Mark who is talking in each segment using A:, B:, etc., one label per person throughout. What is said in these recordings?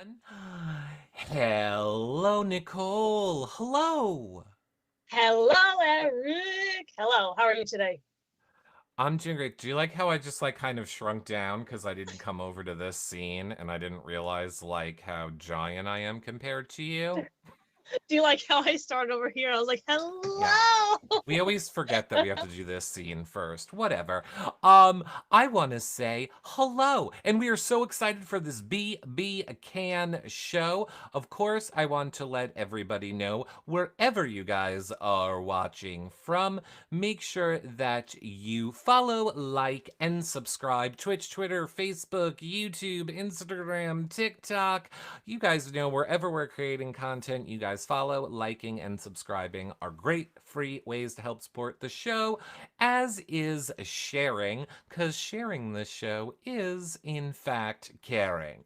A: everyone. Hello, Nicole. Hello.
B: Hello, Eric. Hello, how are you today?
A: I'm doing great. Do you like how I just kind of shrunk down because I didn't come over to this scene and I didn't realize how giant I am compared to you?
B: Do you like how I started over here? I was like,
A: Yeah.
B: hello.
A: We always forget that we have to do this scene first. Whatever. I want to say hello, and we are so excited for this BBCAN show. Of course, I want to let everybody know wherever you guys are watching from, make sure that you follow, like, and subscribe. Twitch, Twitter, Facebook, YouTube, Instagram, TikTok. You guys know wherever we're creating content, you guys follow, liking, and subscribing are great free ways to help support the show, as is sharing, because sharing the show is, in fact, caring.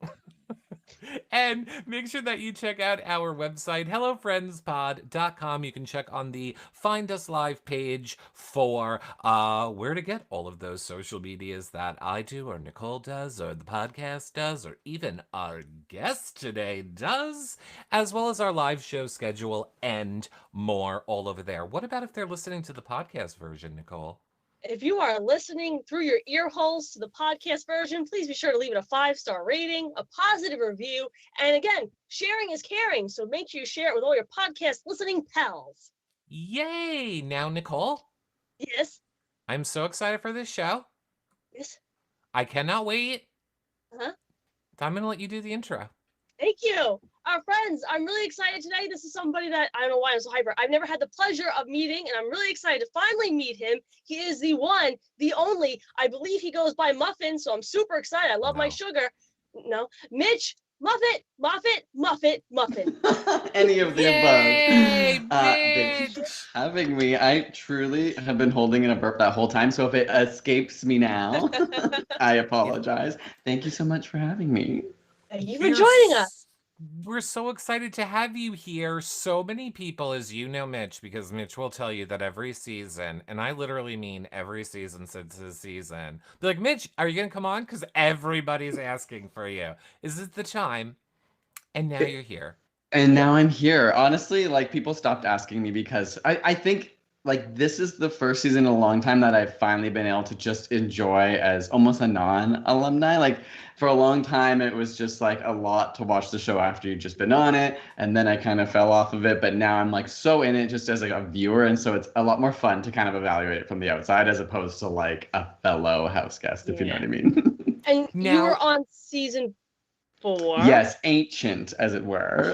A: And make sure that you check out our website, hellofriendspod.com. You can check on the Find Us Live page for where to get all of those social medias that I do, or Nicole does, or the podcast does, or even our guest today does, as well as our live show schedule and more all over there. What about if they're listening to the podcast version, Nicole?
B: If you are listening through your ear holes to the podcast version, please be sure to leave it a 5-star rating, a positive review, and again, sharing is caring, so make sure you share it with all your podcast listening pals.
A: Yay! Now, Nicole,
B: Yes,
A: I'm so excited for this show.
B: yes,
A: I cannot wait.
B: uh-huh.
A: I'm going to let you do the intro.
B: Thank you. Our friends, I'm really excited today. This is somebody that I don't know why I'm so hyper. I've never had the pleasure of meeting, and I'm really excited to finally meet him. He is the one, the only. I believe he goes by Muffin, so I'm super excited. I love my
A: No.
B: sugar. No, Mitch Muffin.
C: Any of the above.
A: Yay,
C: Thank you for
A: Mitch!
C: having me. I truly have been holding in a burp that whole time, so if it escapes me now, I
A: Yeah,
C: apologize. Thank you so much for having me.
B: Thank you for
A: we're
B: joining us.
A: s- we're so excited to have you here. So many people, as you know, Mitch, because Mitch will tell you that every season, and I literally mean every season since his season, be like, Mitch, are you gonna come on? Because everybody's asking for you. Is it the time? And now you're here.
C: And
B: Yeah.
C: now I'm here. Honestly, like people stopped asking me because I think like this is the first season in a long time that I've finally been able to just enjoy as almost a non-alumni. Like for a long time, it was just like a lot to watch the show after you'd just been on it. And then I kind of fell off of it. But now I'm like so in it just as like a viewer. And so it's a lot more fun to kind of evaluate it from the outside as opposed to like a fellow house guest, if you know
B: Yeah.
C: what I mean.
B: And you were
A: Now,
B: on season 4.
C: Yes, ancient as it were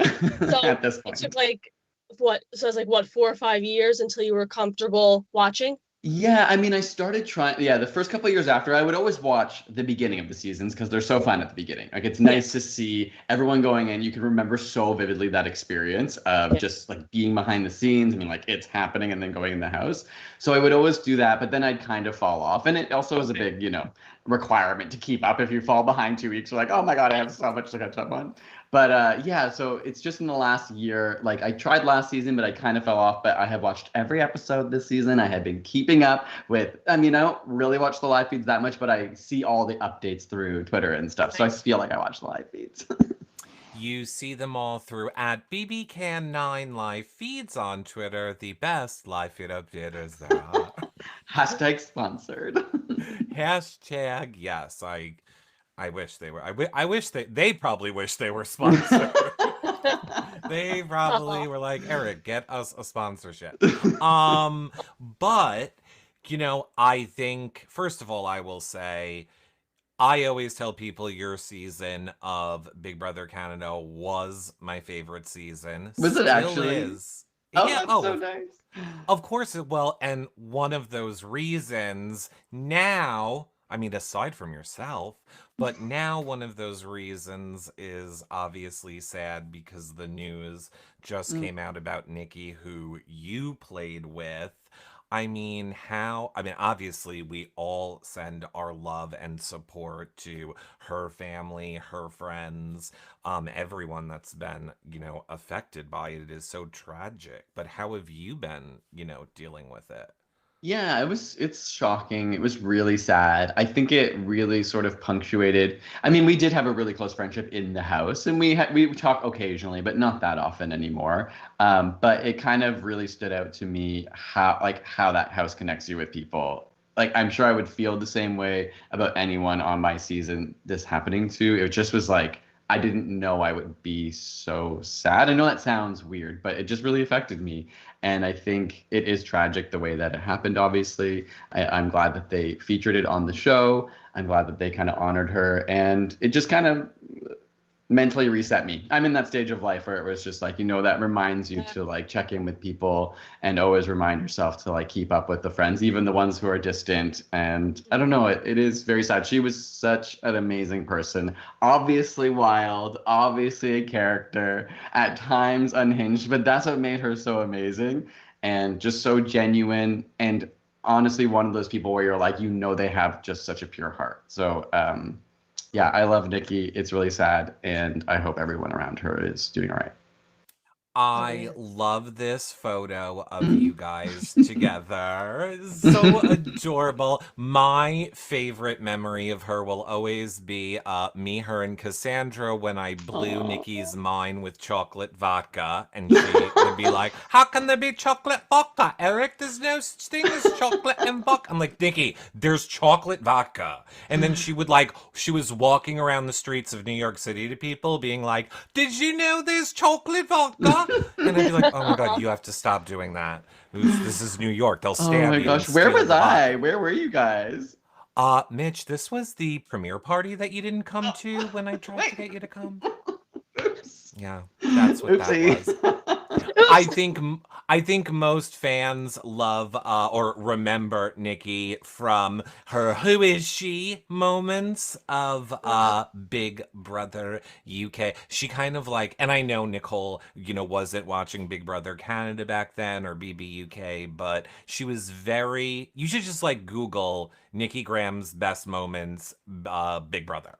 B: So
C: at this
B: it
C: point.
B: took like what? So it's like what, 4 or 5 years until you were comfortable watching?
C: Yeah, I mean, I started trying. Yeah, the first couple of years after, I would always watch the beginning of the seasons because they're so fun at the beginning. Like, it's
B: Yeah.
C: nice to see everyone going in. You can remember so vividly that experience of
B: Yeah.
C: just like being behind the scenes. I mean, like it's happening and then going in the house. So I would always do that, but then I'd kind of fall off. And it also is a big, requirement to keep up. If you fall behind 2 weeks, you're like, oh my God, I have so much to catch up on. But yeah, so it's just in the last year. Like I tried last season, but I kind of fell off. But I have watched every episode this season. I have been keeping up with. I mean, I don't really watch the live feeds that much, but I see all the updates through Twitter and stuff. So I
B: Nice.
C: feel like I watch the live feeds.
A: you see them all through at BBCAN9 live feeds on Twitter, the best live feed updaters there are.
C: Hashtag sponsored.
A: Hashtag yes. I wish they were. I wish they probably wish they were sponsored. They
B: Oh,
A: probably were like, Eric, get us a sponsorship. But I think first of all, I will say I always tell people your season of Big Brother Canada was my favorite season.
C: Was it
A: Still
C: actually?
A: is.
C: Oh,
A: Yeah,
C: that's so nice.
A: of course it will. And one of those reasons now, I mean, aside from yourself, but now one of those reasons is obviously sad because the news just
C: Mm.
A: came out about Nikki, who you played with. I mean, obviously, we all send our love and support to her family, her friends, everyone that's been, affected by it. It is so tragic. But how have you been, dealing with it?
C: Yeah, it's shocking. It was really sad. I think it really sort of punctuated. I mean, we did have a really close friendship in the house and we talk occasionally, but not that often anymore. But it kind of really stood out to me how that house connects you with people. Like I'm sure I would feel the same way about anyone on my season this happening to. It just was like I didn't know I would be so sad. I know that sounds weird, but it just really affected me. And I think it is tragic the way that it happened, obviously. I'm glad that they featured it on the show. I'm glad that they kind of honored her. And it just kind of mentally reset me. I'm in that stage of life where it was just like, that reminds you to like check in with people and always remind yourself to like keep up with the friends, even the ones who are distant. And I don't know, it is very sad. She was such an amazing person, obviously wild, obviously a character, at times unhinged, but that's what made her so amazing and just so genuine. And honestly, one of those people where you're like, they have just such a pure heart. So, yeah, I love Nikki. It's really sad, and I hope everyone around her is doing all right.
B: Oh
A: I
B: yeah.
A: love this photo of you guys together. So adorable. My favorite memory of her will always be me, her, and Cassandra when I blew
C: Aw.
A: Nikki's mind with chocolate vodka. And she would be like, how can there be chocolate vodka, Eric? There's no such thing as chocolate and vodka. I'm like, Nikki, there's chocolate vodka. And then she was walking around the streets of New York City to people being like, did you know there's chocolate vodka? And I'd be like, oh my God, you have to stop doing that. This is New York. They'll
C: Oh
A: stab
C: my
A: you and
C: gosh, where
A: steal
C: was
A: the
C: I?
A: vodka.
C: Where were you guys?
A: Mitch, this was the premiere party that you didn't come to when I tried to
C: Wait.
A: get you to come.
C: Oops.
A: Yeah, that's what that
C: Oopsie.
A: was. I think I think most fans love or remember Nikki from her "Who is she?" moments of Big Brother UK. She kind of like, and I know Nicole, wasn't watching Big Brother Canada back then or BBUK, but she was very. You should just like Google Nikki Grahame's best moments, Big Brother.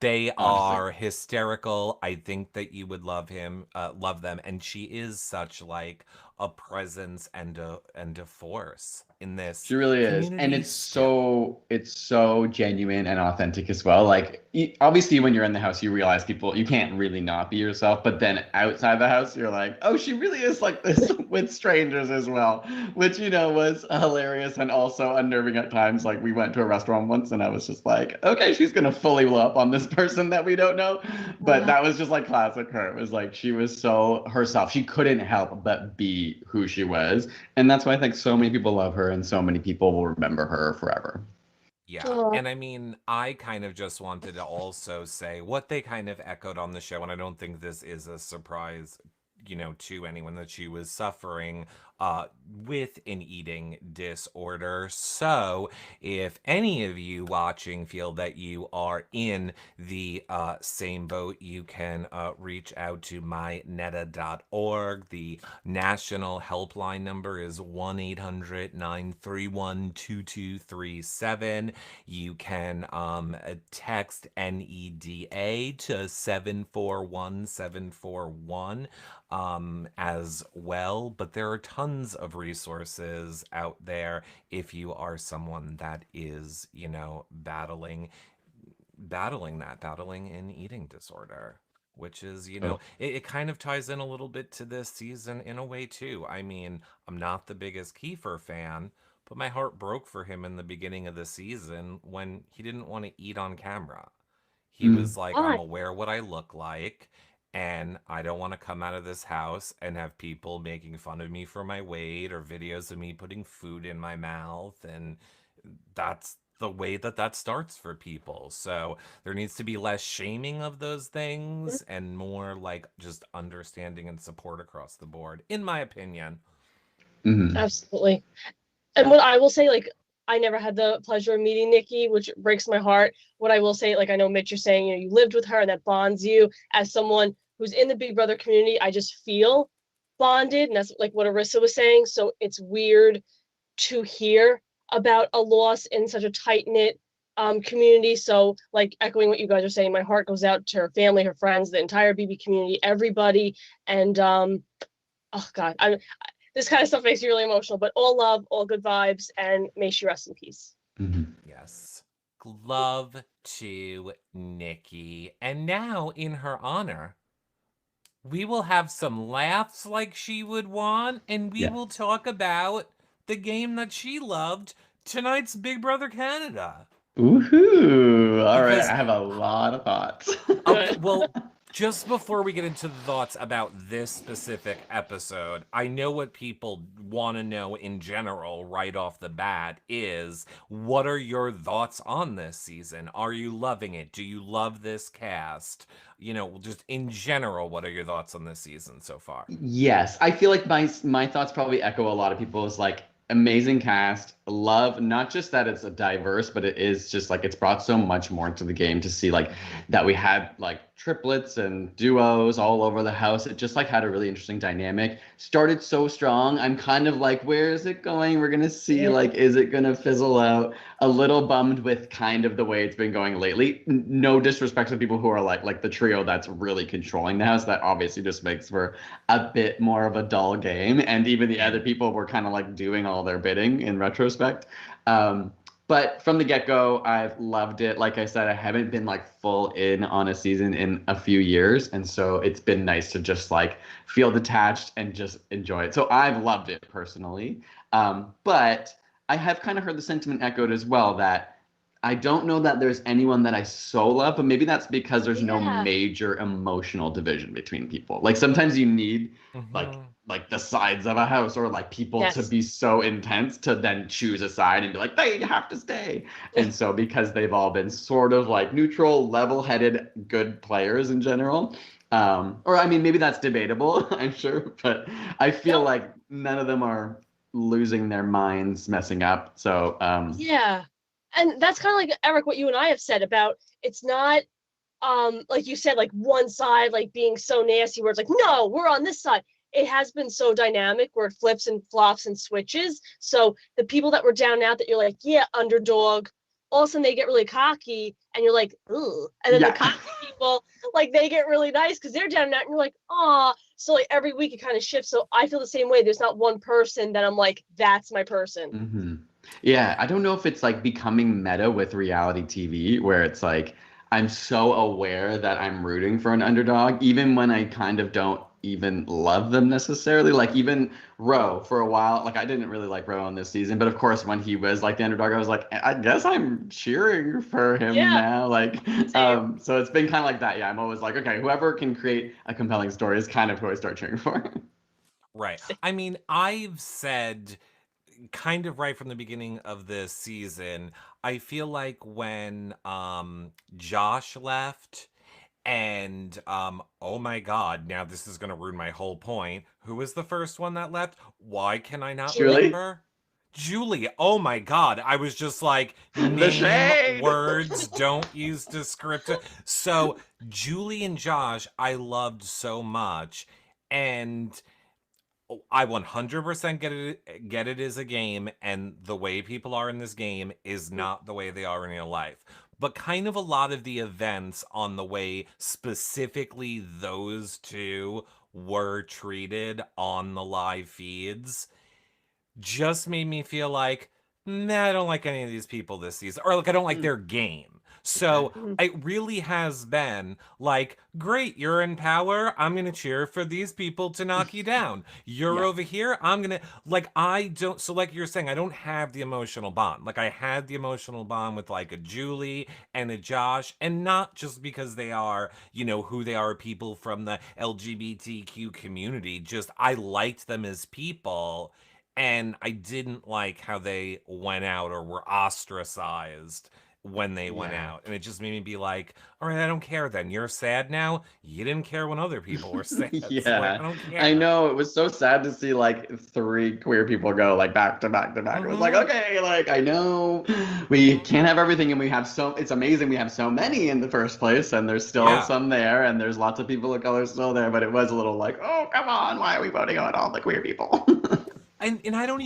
A: They
C: Honestly.
A: are hysterical. I think that you would love them, and she is such like a presence and a force in this
C: She really is. And
A: community
C: it's
A: still.
C: so genuine and authentic as well. Like obviously when you're in the house you realize you can't really not be yourself, but then outside the house you're like, "Oh, she really is like this with strangers as well." Which was hilarious and also unnerving at times. Like we went to a restaurant once and I was just like, "Okay, she's going to fully blow up on this person that we don't know." But that was just like classic her. It was like she was so herself. She couldn't help but be who she was. And that's why I think so many people love her and so many people will remember her forever.
A: Yeah.
B: Oh,
A: And I mean, I kind of just wanted to also say what they kind of echoed on the show, and I don't think this is a surprise, to anyone that she was suffering with an eating disorder. So, if any of you watching feel that you are in the same boat, you can reach out to myneta.org. The national helpline number is 1-800-931-2237. You can text NEDA to 741-741 as well. But there are tons of resources out there if you are someone that is, battling an eating disorder. Which is,
C: Oh,
A: it kind of ties in a little bit to this season in a way too. I mean, I'm not the biggest Kiefer fan, but my heart broke for him in the beginning of the season when he didn't want to eat on camera. He
C: mm,
A: was like, I'm
B: why?
A: aware what I look like, and I don't want to come out of this house and have people making fun of me for my weight or videos of me putting food in my mouth. And that's the way that starts for people. So there needs to be less shaming of those things and more like just understanding and support across the board, in my opinion.
C: mm,
B: Absolutely. And what I will say, like, I never had the pleasure of meeting Nikki, which breaks my heart. What I will say, like, I know Mitch, you're saying, you lived with her and that bonds you as someone who's in the Big Brother community. I just feel bonded, and that's like what Arissa was saying. So it's weird to hear about a loss in such a tight knit community. So, like, echoing what you guys are saying, my heart goes out to her family, her friends, the entire BB community, everybody. And oh God, this kind of stuff makes me really emotional. But all love, all good vibes, and may she rest in peace.
A: Yes. Love to Nikki. And now, in her honor, we will have some laughs like she would want, and we will talk about the game that she loved, tonight's Big Brother Canada.
C: Woohoo! All right,
A: Because-
C: I have a lot of thoughts.
A: Okay, well, just before we get into the thoughts about this specific episode, I know what people want to know in general right off the bat is, what are your thoughts on this season? Are you loving it? Do you love this cast? You know, just in general, what are your thoughts on this season so far?
C: Yes, I feel like my thoughts probably echo a lot of people's. Like, amazing cast, love not just that it's a diverse, but it is just like it's brought so much more into the game to see like that we had like triplets and duos all over the house. It just like had a really interesting dynamic. Started so strong. I'm kind of like, where is it going? We're gonna see, like, is it gonna fizzle out? A little bummed with kind of the way it's been going lately. No disrespect to people who are like the trio that's really controlling the house. That obviously just makes for a bit more of a dull game. And even the other people were kind of like doing all their bidding in retrospect. But from the get-go, I've loved it. Like I said, I haven't been like full in on a season in a few years. And so it's been nice to just like feel detached and just enjoy it. So I've loved it personally. But I have kind of heard the sentiment echoed as well that I don't know that there's anyone that I so love, but maybe that's because there's no major emotional division between people. Like sometimes you need like the sides of a house or like people to be so intense to then choose a side and be like, they have to stay. And so because they've all been sort of like neutral, level-headed, good players in general, or I mean, maybe that's debatable, I'm sure, but I feel like none of them are losing their minds, messing up. So
B: yeah. And that's kind of like, Eric, what you and I have said about it's not, like you said, like one side, like being so nasty where it's like, no, we're on this side. It has been so dynamic where it flips and flops and switches. So the people that were down and out that you're like, yeah, underdog, all of a sudden they get really cocky and you're like, ooh. And then the cocky people, like they get really nice because they're down and out and you're like, aw. So like every week it kind of shifts. So I feel the same way. There's not one person that I'm like, that's my person.
C: Yeah, I don't know if it's like becoming meta with reality TV where it's like I'm so aware that I'm rooting for an underdog, even when I kind of don't even love them necessarily. Like even Ro for a while, like I didn't really like Ro on this season, but of course when he was like the underdog, I was like, I guess I'm cheering for him now. Like, so it's been kind of like that. Yeah, I'm always like, okay, whoever can create a compelling story is kind of who I start cheering for.
A: Right. I mean, I've said kind of right from the beginning of this season, I feel like when Josh left and oh my god, now this is gonna ruin my whole point. Who was the first one that left? Why can I not remember? Julie. Oh my god. I was just like, name words, don't use descriptive. So Julie and Josh I loved so much, and I 100% get it as a game, and the way people are in this game is not the way they are in real life. But kind of a lot of the events on the way specifically those two were treated on the live feeds just made me feel like, nah, I don't like any of these people this season. Or like I don't like their game. So it really has been like, great, you're in power. I'm going to cheer for these people to knock you down. You're over here. I'm going to, like, I don't, so like you're saying, I don't have the emotional bond. Like I had the emotional bond with like a Julie and a Josh, and not just because they are, you know, who they are, people from the LGBTQ community. Just, I liked them as people. And I didn't like how they went out or were ostracized when they went out. And it just made me be like, all right, I don't care then. You're sad now? You didn't care when other people were sad. So, like, I don't care.
C: I know. It was so sad to see like 3 queer people go like back to back to back. It was like, okay, like I know we can't have everything, and we have so, it's amazing we have so many in the first place, and there's still some there, and there's lots of people of color still there, but it was a little like, oh, come on, why are we voting on all the queer people?
A: And I don't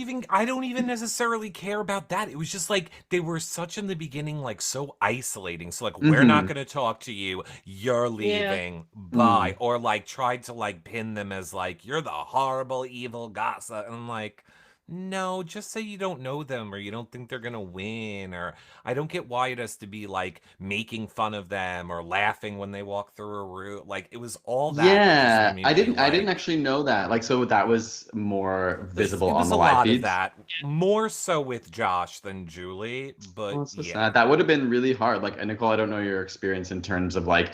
A: even necessarily care about that. It was just like they were such in the beginning, like so isolating. So like we're not
C: Mm-hmm.
A: gonna talk to you, you're
B: Yeah.
A: leaving,
C: Mm.
A: bye. Or like tried to like pin them as like you're the horrible evil gossip. And I'm like, no, just say you don't know them or you don't think they're gonna win, or I don't get why it has to be like making fun of them or laughing when they walk through a room. Like it was all that just made
C: Yeah,
A: me
C: I
A: be
C: didn't
A: like,
C: actually know that. Like, so that was more visible
A: it
C: on
A: was
C: the
A: a
C: live
A: lot of
C: feeds.
A: that, more so with Josh than Julie,
C: Oh,
A: but
C: it's so
A: yeah.
C: sad. That would have been really hard. Like, and Nicole, I don't know your experience in terms of like,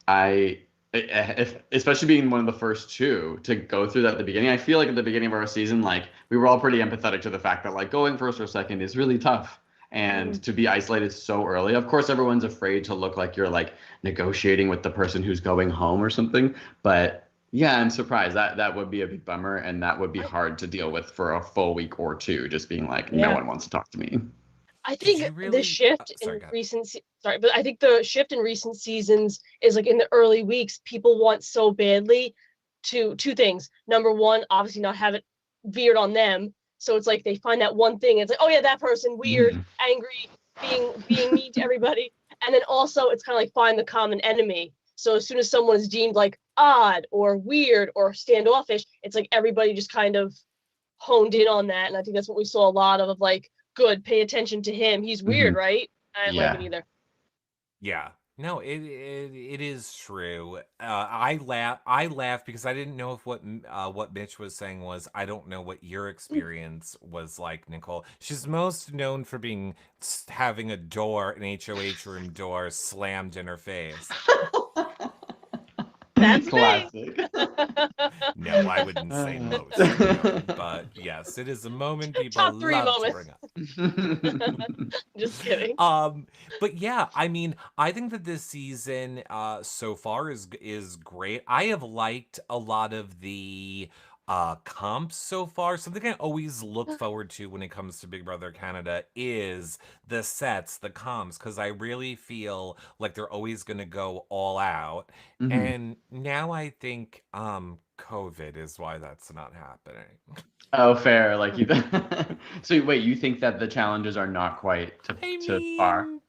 C: I, if especially being one of the first two to go through that at the beginning. I feel like at the beginning of our season, like we were all pretty empathetic to the fact that like going first or second is really tough, and
B: Mhm.
C: to be isolated so early. Of course, everyone's afraid to look like you're like negotiating with the person who's going home or something. But yeah, I'm surprised that that would be a big bummer, and that would be
B: I,
C: hard to deal with for a full week or two. Just being like, no
B: yeah.
C: one wants to talk to me.
B: I
A: Did
B: think
A: you
B: the
A: really?
B: shift
A: Sorry,
B: in
A: God.
B: sorry, but I think the shift in recent seasons is like in the early weeks, people want so badly to two things. Number one, obviously not have it veered on them. So it's like they find that one thing. It's like, oh yeah, that person, weird,
C: Mhm.
B: angry, being mean to everybody. And then also it's kind of like find the common enemy. So as soon as someone is deemed like odd or weird or standoffish, it's like everybody just kind of honed in on that. And I think that's what we saw a lot of like, good, pay attention to him. He's weird,
C: Mhm.
B: right? I didn't like it
C: Yeah.
B: either.
A: Yeah. No, it is true. I laugh because I didn't know if what Mitch was saying was I don't know what your experience was like, Nicole. She's most known for being having a door, an HOH room door, slammed in her face.
B: That's me.
C: Classic.
A: No, I wouldn't say most known, but yes, it is a moment people
B: Top three
A: love to
B: moments.
A: bring up.
B: Just kidding.
A: um but yeah, I mean, I think that this season so far is great. I have liked a lot of the comps so far. Something I always look forward to when it comes to Big Brother Canada is the sets, the comps, because I really feel like they're always going to go all out.
C: Mhm.
A: And now I think COVID is why that's not happening.
C: Oh, fair. Like you. So wait, you think that the challenges are not quite
A: I
C: to par?
A: mean,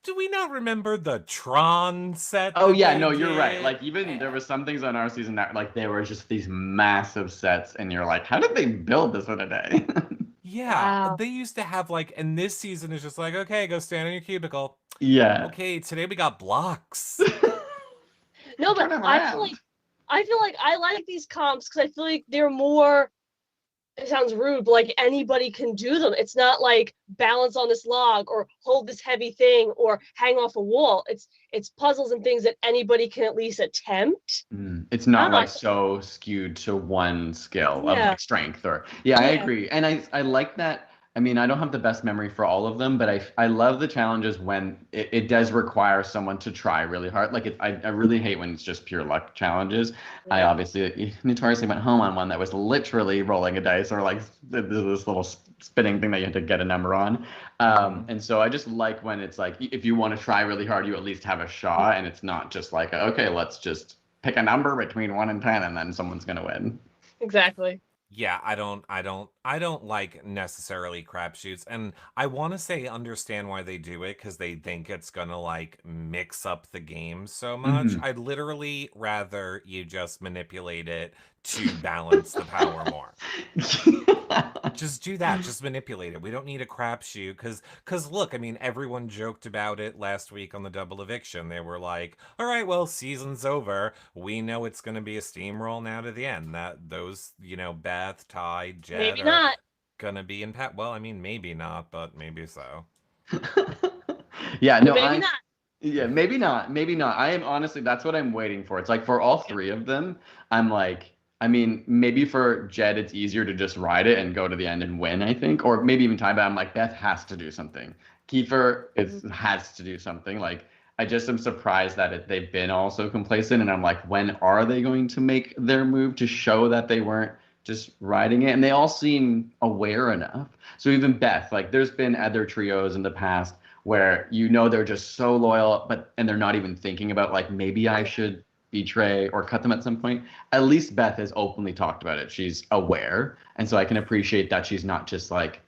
A: do we not remember the Tron set
C: Oh
A: that
C: yeah,
A: they
C: no, you're right.
A: did?
C: Like even there was some things on our season that like they were just these massive sets, and you're like, how did they build this in a day?
A: Yeah,
B: Wow.
A: they used to have like, and this season is just like, okay, go stand in your cubicle.
C: Yeah.
A: Okay, today we got blocks.
B: No, but
C: Turn them around.
B: I feel like I like these comps because I feel like they're more, it sounds rude, but like anybody can do them. It's not like balance on this log or hold this heavy thing or hang off a wall. It's puzzles and things that anybody can at least attempt.
C: It's
B: I
C: not
B: don't know.
C: like so skewed to one skill of
B: Yeah.
C: like strength or yeah, I
B: Yeah.
C: agree. And I like that. I mean, I don't have the best memory for all of them, but I love the challenges when it does require someone to try really hard. Like I really hate when it's just pure luck challenges. I
B: Yeah.
C: obviously notoriously went home on one that was literally rolling a dice or like this little spinning thing that you had to get a number on.
A: Mhm.
C: And so I just like when it's like if you want to try really hard, you at least have a shot, and it's not just like okay, let's just pick a number between 1 and 10, and then someone's gonna win.
B: Exactly.
A: Yeah, I don't like necessarily crapshoots, and I want to say understand why they do it because they think it's gonna like mix up the game so much.
C: Hmm.
A: I'd literally rather you just manipulate it to balance the power more. Just do that. Just manipulate it. We don't need a crapshoot because look, I mean, everyone joked about it last week on the double eviction. They were like, "All right, well, season's over. We know it's going to be a steamroll now to the end. That those, Beth, Ty, Jed
B: Maybe
A: are
B: not.
A: gonna be in Well, I mean, maybe not, but maybe so.
C: Yeah,
B: But
C: no,
B: maybe not.
C: yeah, maybe not, maybe not. I am honestly, that's what I'm waiting for. It's like for all
B: Yeah.
C: three of them, I'm like, I mean, maybe for Jed, it's easier to just ride it and go to the end and win, I think, or maybe even Ty, but I'm like, Beth has to do something. Kiefer
B: Mhm.
C: has to do something. Like, I just am surprised that they've been all so complacent, and I'm like, when are they going to make their move to show that they weren't just riding it? And they all seem aware enough. So even Beth, like, there's been other trios in the past where they're just so loyal, but and they're not even thinking about like maybe I
B: Yeah.
C: should betray or cut them at some point, at least Beth has openly talked about it. She's aware. And so I can appreciate that she's not just like,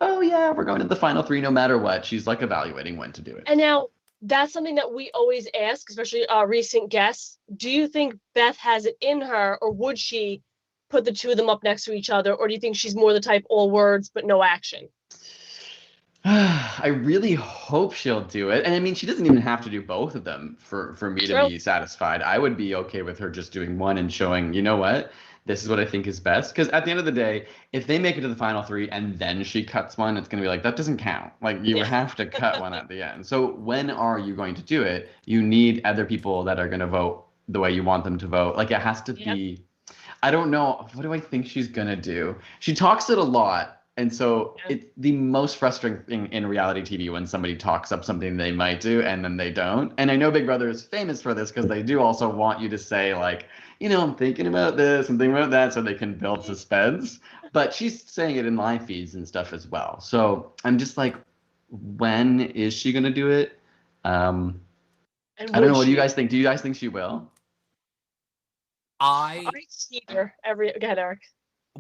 C: oh yeah, we're going to the final three no matter what. She's like evaluating when to do it.
B: And now that's something that we always ask, especially recent guests. Do you think Beth has it in her, or would she put the two of them up next to each other, or do you think she's more the type all words but no action?
C: I really hope she'll do it. And I mean, she doesn't even have to do both of them for me to
B: True.
C: be satisfied. I would be okay with her just doing one and showing, you know what, this is what I think is best. Because at the end of the day, if they make it to the final three and then she cuts one, it's going to be like, that doesn't count. Like, you have to cut one at the end. So when are you going to do it? You need other people that are going to vote the way you want them to vote. Like, it has to be, I don't know. What do I think she's going to do? She talks it a lot. And so it's the most frustrating thing in reality TV when somebody talks up something they might do and then they don't. And I know Big Brother is famous for this because they do also want you to say, like, you know, I'm thinking about this, I'm thinking about that, so they can build suspense. But she's saying it in live feeds and stuff as well. So I'm just like, when is she going to do it? I don't know. What do you guys think? Do you guys think she will?
B: I see her every. Go ahead, Eric.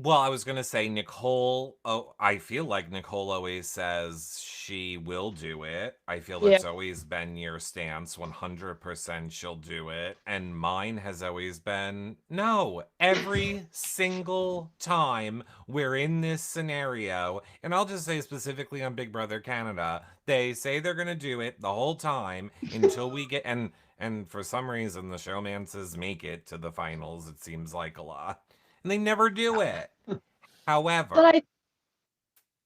A: Well, I was going to say Nicole. Oh, I feel like Nicole always says she will do it. I feel that's always been your stance. 100% she'll do it. And mine has always been no. Every single time we're in this scenario, and I'll just say specifically on Big Brother Canada, they say they're going to do it the whole time until we get. And for some reason, the showmances make it to the finals, it seems like a lot. And they never do it. However,
B: But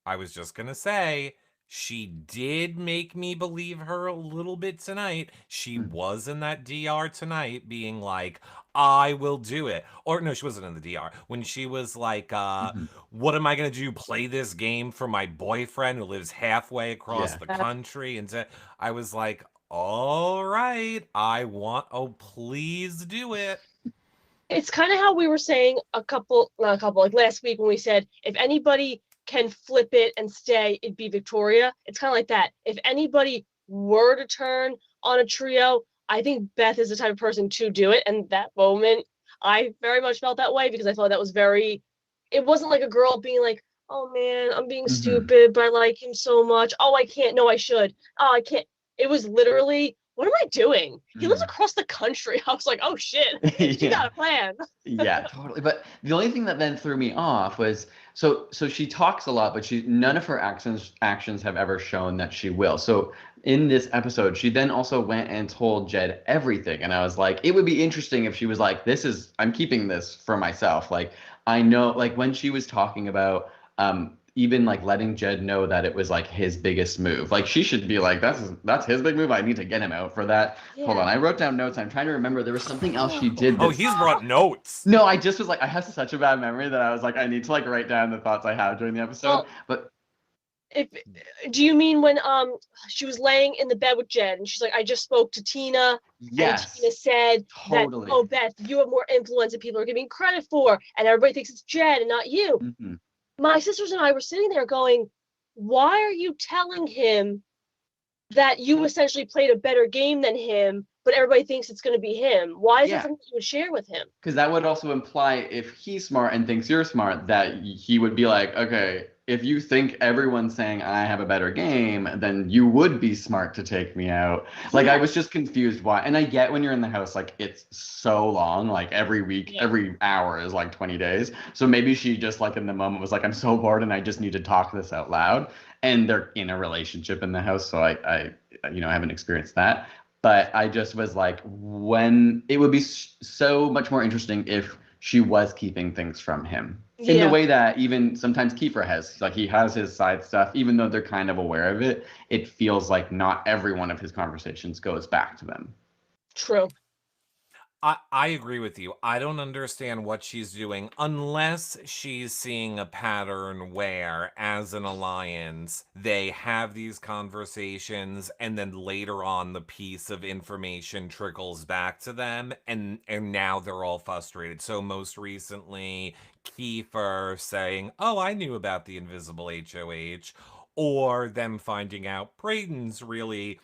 A: I was just going to say, she did make me believe her a little bit tonight. She was in that DR tonight being like, I will do it. Or no, she wasn't in the DR. When she was like, what am I going to do? Play this game for my boyfriend who lives halfway across the country? And I was like, all right, oh, please do it.
B: it's kind of how we were saying like last week when we said, if anybody can flip it and stay, it'd be Victoria. It's kind of like that. If anybody were to turn on a trio, I think Beth is the type of person to do it. And that moment, I very much felt that way because I thought that was it wasn't like a girl being like, oh man, I'm being stupid, but I like him so much. Oh, I can't. No, I should. Oh, I can't. It was literally, what am I doing? He lives across the country. I was like, oh shit, you got a plan.
C: Yeah, totally. But the only thing that then threw me off was so she talks a lot, but none of her actions have ever shown that she will. So in this episode, she then also went and told Jed everything. And I was like, it would be interesting if she was like, I'm keeping this for myself. Like, I know, like when she was talking about even like letting Jed know that it was like his biggest move. Like she should be like, that's his big move. I need to get him out for that. Yeah. Hold on, I wrote down notes. I'm trying to remember. There was something else she did.
A: Oh, he's brought notes.
C: No, I just was like, I have such a bad memory that I was like, I need to like write down the thoughts I have during the episode. But
B: do you mean when she was laying in the bed with Jed and she's like, I just spoke to Tina. Yes. And Tina said that, oh, Beth, you have more influence than people are giving credit for, and everybody thinks it's Jed and not you. Mm-hmm. My sisters and I were sitting there going, why are you telling him that you essentially played a better game than him, but everybody thinks it's going to be him? Why is that something you would share with him?
C: Because that would also imply, if he's smart and thinks you're smart, that he would be like, okay, if you think everyone's saying I have a better game, then you would be smart to take me out. Like, I was just confused why. And I get when you're in the house, like, it's so long, like every week, every hour is like 20 days. So maybe she just like in the moment was like, I'm so bored and I just need to talk this out loud. And they're in a relationship in the house. So I haven't experienced that. But I just was like, when it would be so much more interesting if she was keeping things from him in the way that even sometimes Kiefer has. Like, he has his side stuff, even though they're kind of aware of it. It feels like not every one of his conversations goes back to them.
B: True.
A: I agree with you. I don't understand what she's doing unless she's seeing a pattern where, as an alliance, they have these conversations and then later on the piece of information trickles back to them and now they're all frustrated. So most recently, Kiefer saying, oh, I knew about the invisible HOH, or them finding out Braden's really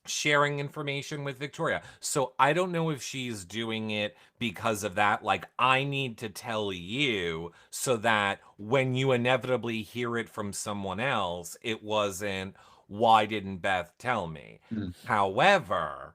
A: sharing information with Victoria. So I don't know if she's doing it because of that. Like, I need to tell you so that when you inevitably hear it from someone else, it wasn't, why didn't Beth tell me?
C: Mm.
A: However,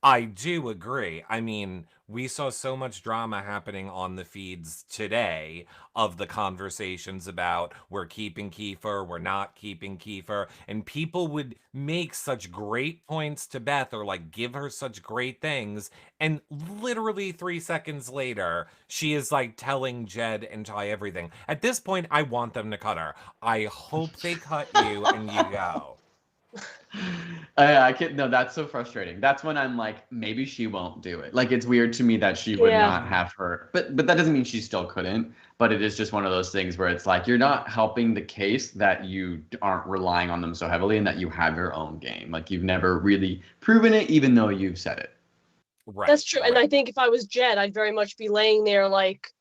A: I do agree. I mean, we saw so much drama happening on the feeds today of the conversations about we're keeping Kiefer, we're not keeping Kiefer, and people would make such great points to Beth or like give her such great things, and literally 3 seconds later, she is like telling Jed and Ty everything. At this point, I want them to cut her. I hope they cut you and you go.
C: I can't. No, that's so frustrating. That's when I'm like, maybe she won't do it. Like, it's weird to me that she would not have her, but that doesn't mean she still couldn't. But it is just one of those things where it's like you're not helping the case that you aren't relying on them so heavily, and that you have your own game. Like, you've never really proven it, even though you've said it.
A: Right.
B: That's true. And I think if I was Jed, I'd very much be laying there like,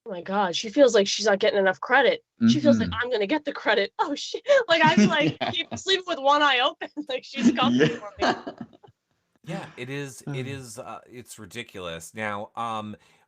B: oh my God, she feels like she's not getting enough credit. She feels like I'm gonna get the credit. Oh shit! Like I'd be like sleeping with one eye open, like she's coming for me.
A: Yeah, it is. It's ridiculous. Now,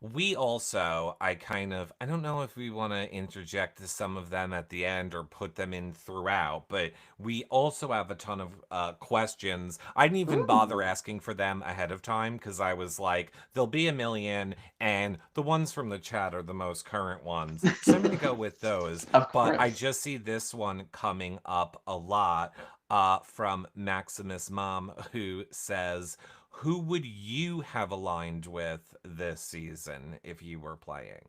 A: we also, I don't know if we want to interject some of them at the end or put them in throughout, but we also have a ton of questions. I didn't even bother asking for them ahead of time because I was like, there'll be a million, and the ones from the chat are the most current ones. So I'm going to go with those. But I just see this one coming up a lot. From Maximus Mom, who says, who would you have aligned with this season if you were playing?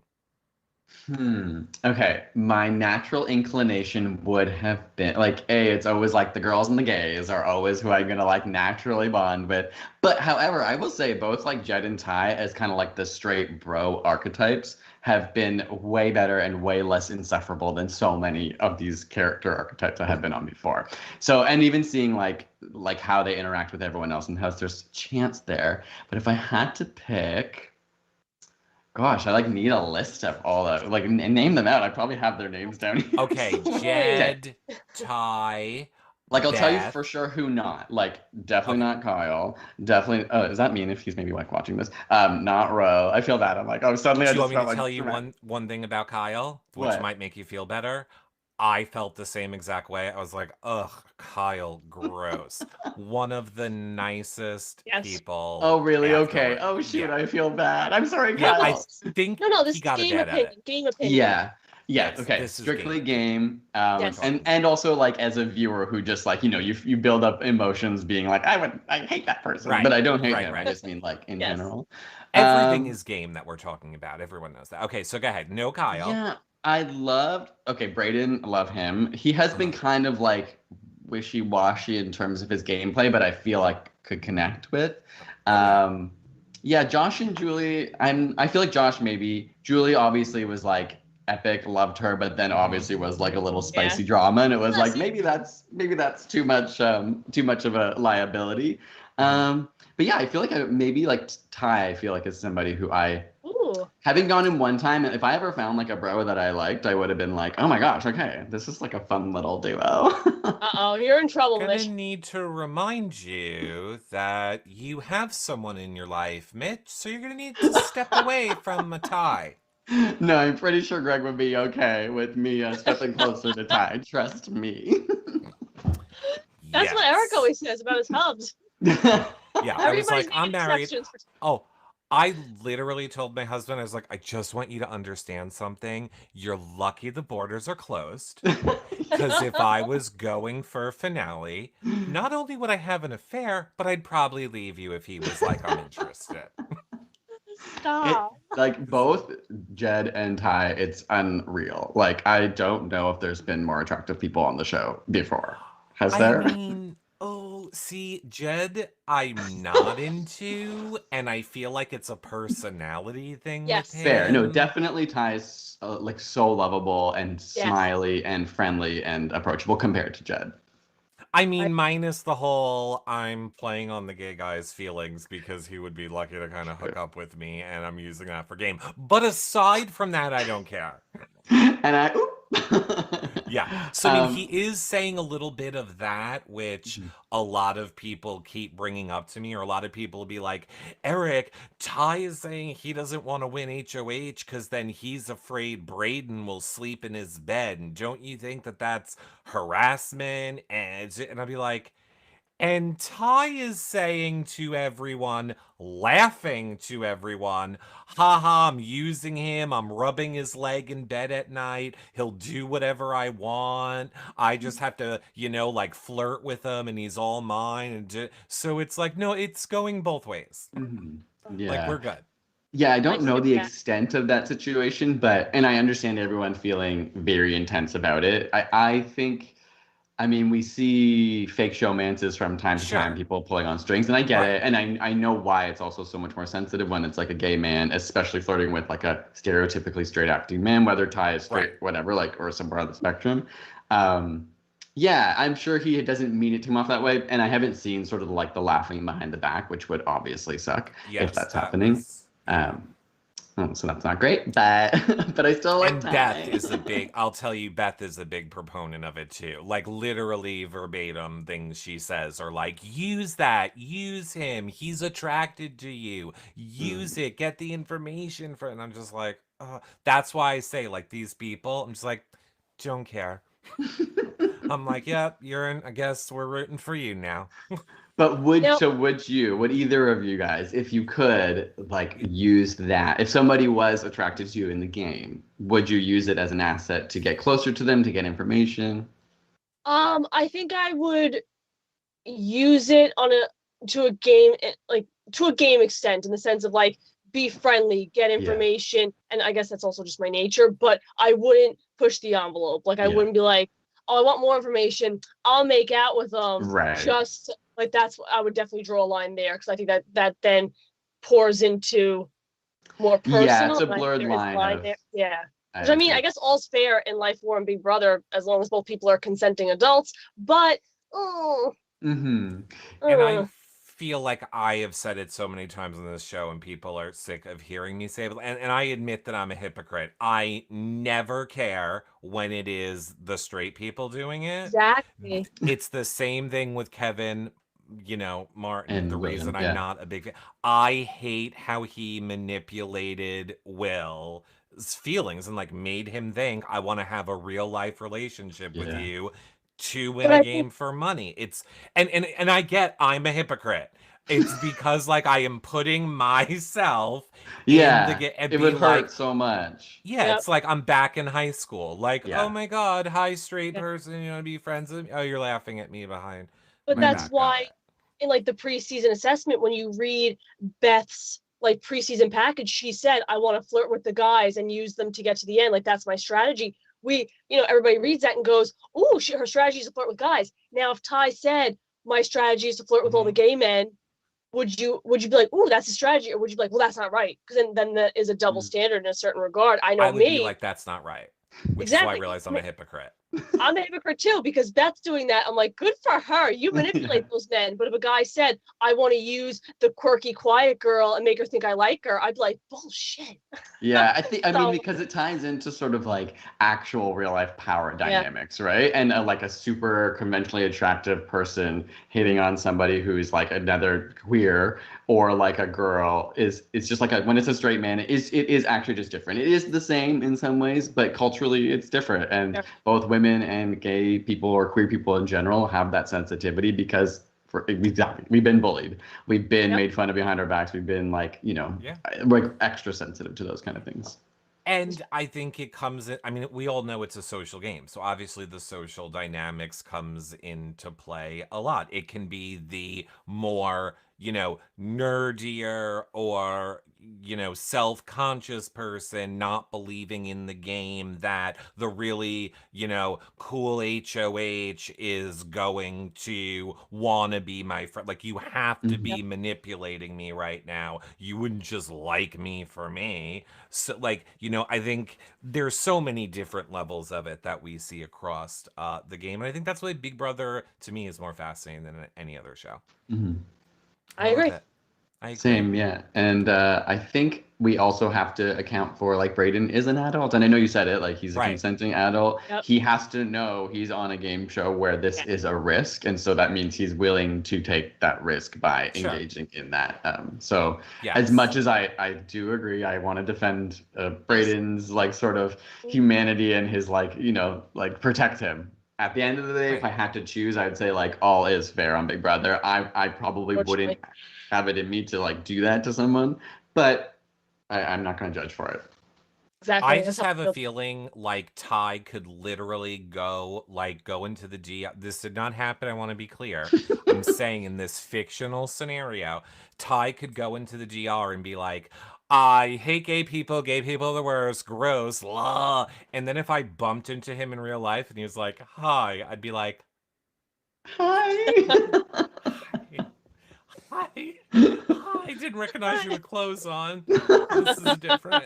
C: Okay, my natural inclination would have been like, it's always like the girls and the gays are always who I'm gonna like naturally bond with. But however, I will say both like Jed and Ty as kind of like the straight bro archetypes have been way better and way less insufferable than so many of these character archetypes I have been on before. So, and even seeing like how they interact with everyone else and how there's a chance there. But if I had to pick, gosh, I like need a list of all that. Like name them out. I probably have their names down here.
A: Okay, Jed, Ty.
C: Like, I'll tell you
A: Beth.
C: for sure who not. Like, definitely not Kyle. Definitely. Does that mean if he's maybe like watching this? Not Ro. I feel bad. I'm like, oh, suddenly
A: Do
C: I
A: you
C: just
A: want me
C: felt
A: to tell
C: like
A: you one thing about Kyle, which
C: What?
A: might make you feel better? I felt the same exact way. I was like, ugh, Kyle, gross. One of the nicest people.
C: Oh, really? Okay.
A: afterward.
C: Oh, shoot.
A: Yeah.
C: I feel bad. I'm sorry,
A: Yeah, I
C: Kyle.
A: think
B: No, this
A: he
B: is
A: got a
B: game
A: bad
B: opinion.
A: edit.
B: Game opinion.
C: Yeah. Yeah.
A: Yes,
C: Okay.
A: this is
C: Strictly game.
B: Yes.
C: And also like as a viewer who just like, you build up emotions being like, I hate that person,
A: Right,
C: but I don't hate
A: right,
C: them.
A: right.
C: I just mean like in general.
A: Everything is game that we're talking about. Everyone knows that. Okay, so go ahead. No Kyle.
C: Yeah, Brayden, love him. He has been kind of like wishy-washy in terms of his gameplay, but I feel like could connect with. Yeah, Josh and Julie, I feel like Josh maybe. Julie obviously was like epic, loved her, but then obviously was like a little spicy drama, and it was like maybe that's too much of a liability. But yeah, I feel like maybe like Ty, I feel like is somebody who having gone in one time, if I ever found like a bro that I liked, I would have been like, oh my gosh, okay, this is like a fun little duo.
B: Uh-oh, you're in trouble,
A: Gonna
B: Mitch.
A: need to remind you that you have someone in your life, Mitch, so you're gonna need to step away from a Ty.
C: No, I'm pretty sure Greg would be okay with me stepping closer to Ty. Trust me.
B: That's what Eric always says about his hubs.
A: Yeah, I was like, I'm married. Oh, I literally told my husband, I was like, I just want you to understand something. You're lucky the borders are closed. Because if I was going for a finale, not only would I have an affair, but I'd probably leave you if he was like, I'm interested.
B: Stop.
C: Like both Jed and Ty, it's unreal. Like I don't know if there's been more attractive people on the show before. Has there?
A: I mean, see, Jed, I'm not into, and I feel like it's a personality thing with him.
C: Fair. No, definitely Ty's like so lovable and smiley and friendly and approachable compared to Jed.
A: I mean, minus the whole I'm playing on the gay guy's feelings because he would be lucky to kind of hook up with me, and I'm using that for game. But aside from that, I don't care.
C: And
A: Yeah. So, I mean, he
C: Um,
A: is saying a little bit of that, which a lot of people keep bringing up to me, or a lot of people will be like, Eric, Ty is saying he doesn't want to win HOH because then he's afraid Braden will sleep in his bed. And don't you think that that's harassment? And I'll be like, and Ty is saying to everyone, laughing to everyone, haha, I'm using him. I'm rubbing his leg in bed at night. He'll do whatever I want. I just have to, like flirt with him and he's all mine. So it's like, no, it's going both ways.
C: mhm.
A: Like,
C: Yeah.
A: we're good.
C: Yeah, I
B: I
C: don't
B: just
C: know
B: think
C: the
B: that
C: extent of that situation, and I understand everyone feeling very intense about it. I think, I mean, we see fake showmances from time to time,
A: Sure.
C: people pulling on strings, and I get it.
A: Right.
C: And I know why it's also so much more sensitive when it's like a gay man, especially flirting with like a stereotypically straight acting man, whether Ty is
A: Right.
C: straight, whatever, like, or somewhere on the spectrum. Um, yeah, I'm sure he doesn't mean it to come off that way. And I haven't seen sort of like the laughing behind the back, which would obviously suck if
A: Yes,
C: that's
A: that
C: happening.
A: was, yeah.
C: Um, so that's not great, but but I still like
A: And Beth
C: Ty.
A: is I'll tell you, Beth is a big proponent of it too. Like, literally verbatim things she says are like, use that, use him. He's attracted to you. Use
C: Mm.
A: it, get the information for it. And I'm just like, that's why I say, like, these people, I'm just like, don't care. I'm like, yep, you're in, I guess we're rooting for you now.
C: But
B: now,
C: would either of you guys, if you could, like use that, if somebody was attracted to you in the game, would you use it as an asset to get closer to them, to get information?
B: I think I would use it on a to a game like to a game extent in the sense of like be friendly, get
C: Yeah,
B: information, and I guess that's also just my nature, but I wouldn't push the envelope. Like I
C: yeah,
B: wouldn't be like, "Oh, I want more information. I'll make out with them."
C: right.
B: Just like that's I would definitely draw a line there because I think that then pours into more
C: Yeah, it's
B: personal,
C: a
B: and I think
C: blurred
B: there is a
C: line
B: line
C: of,
B: there. Yeah.
C: I
B: Which I mean, I
C: agree.
B: guess all's fair in life, war, and Big Brother as long as both people are consenting adults. But oh,
C: Mm-hmm.
A: And I
B: uh,
A: feel like I have said it so many times on this show, and people are sick of hearing me say it. And I admit that I'm a hypocrite. I never care when it is the straight people doing it.
B: exactly.
A: It's the same thing with Kevin, Martin. The
C: And
A: reason
C: William,
A: I'm
C: yeah.
A: not a big fan. I hate how he manipulated Will's feelings and like made him think I want to have a real life relationship with
C: Yeah.
A: you to win
B: But
A: a
B: I think
A: game for money. It's and I get I'm a hypocrite. It's because like I am putting myself in the
C: Yeah,
A: game and
C: it would
A: being
C: hurt
A: like,
C: so much.
A: yeah,
B: yep,
A: it's like I'm back in high school. Like, oh
C: Yeah.
A: my God, hi straight
B: yeah.
A: person, be friends with me. Oh, you're laughing at me behind
B: But
A: my
B: that's
A: back. Got
B: why
A: it.
B: in like the preseason assessment, when you read Beth's like preseason package, she said, I want to flirt with the guys and use them to get to the end. Like that's my strategy. Everybody reads that and goes, "Oh, her strategy is to flirt with guys." Now, if Ty said my strategy is to flirt with all the
A: Mhm.
B: gay men, would you be like, "Oh, that's a strategy," or would you be like, "Well, that's not right," because then that is a double
C: Mm.
B: standard in a certain regard. I
A: I
B: know
A: would be
B: me
A: like, that's not right. Which is why I
B: exactly.
A: realized I'm a hypocrite.
B: I'm a hypocrite too because Beth's doing that. I'm like, good for her. You
C: Yeah.
B: manipulate those men. But if a guy said, I want to use the quirky, quiet girl and make her think I like her, I'd be like, bullshit.
C: Yeah, I mean,
B: So,
C: because it ties into sort of like actual real life power
B: yeah,
C: dynamics, right? And like a super conventionally attractive person hitting on somebody who's like another queer or like a girl it's just like when it's a straight man, it is actually just different. It is the same in some ways, but culturally it's different. And
B: yeah,
C: both women and gay people or queer people in general have that sensitivity because exactly, we've been bullied. We've been
B: yep.
C: made fun of behind our backs. We've been like,
A: Yeah.
C: like extra sensitive to those kind of things.
A: And I think it comes in, I mean, we all know it's a social game. So obviously the social dynamics comes into play a lot. It can be the more, nerdier or, self-conscious person not believing in the game that the really, cool HOH is going to want to be my friend. Like, you have to
C: Mhm.
B: Yep.
A: be manipulating me right now. You wouldn't just like me for me. So like, I think there's so many different levels of it that we see across the game, and I think that's why Big Brother to me is more fascinating than any other show.
C: Mhm.
A: I
B: I
A: love
B: agree.
A: it. I agree.
C: Same, yeah. And I think we also have to account for like Brayden is an adult, and I know you said it, like he's a
A: Right.
C: consenting adult.
B: Yep.
C: He has to know he's on a game show where this is a risk, and so that means he's willing to take that risk by
A: Sure.
C: engaging in that. So
A: Yes.
C: as much as I do agree, I want to defend Brayden's like sort of humanity and his like, you know, like protect him. At the end of the day, if I had to choose, I'd say like all is fair on Big Brother. I probably wouldn't have it in me to like do that to someone, but I'm not going to judge for it.
B: Exactly.
A: I just have a feeling like Ty could literally go into the DR. This did not happen, I want to be clear. I'm saying in this fictional scenario, Ty could go into the GR and be like, I hate gay people are the worst, gross, blah. And then if I bumped into him in real life and he was like, hi, I'd be like,
C: Hi.
A: Hi. I didn't recognize you with clothes on. This is different.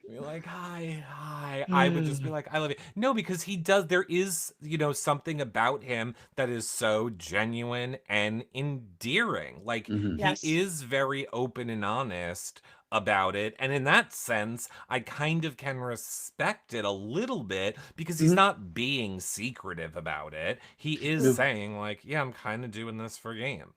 A: Be like, hi. I would just be like, I love you. No, because he does, there is, you know, something about him that is so genuine and endearing. Like, he is very open and honest about it. And in that sense, I kind of can respect it a little bit because he's not being secretive about it. He is saying, like, yeah, I'm kind of doing this for game.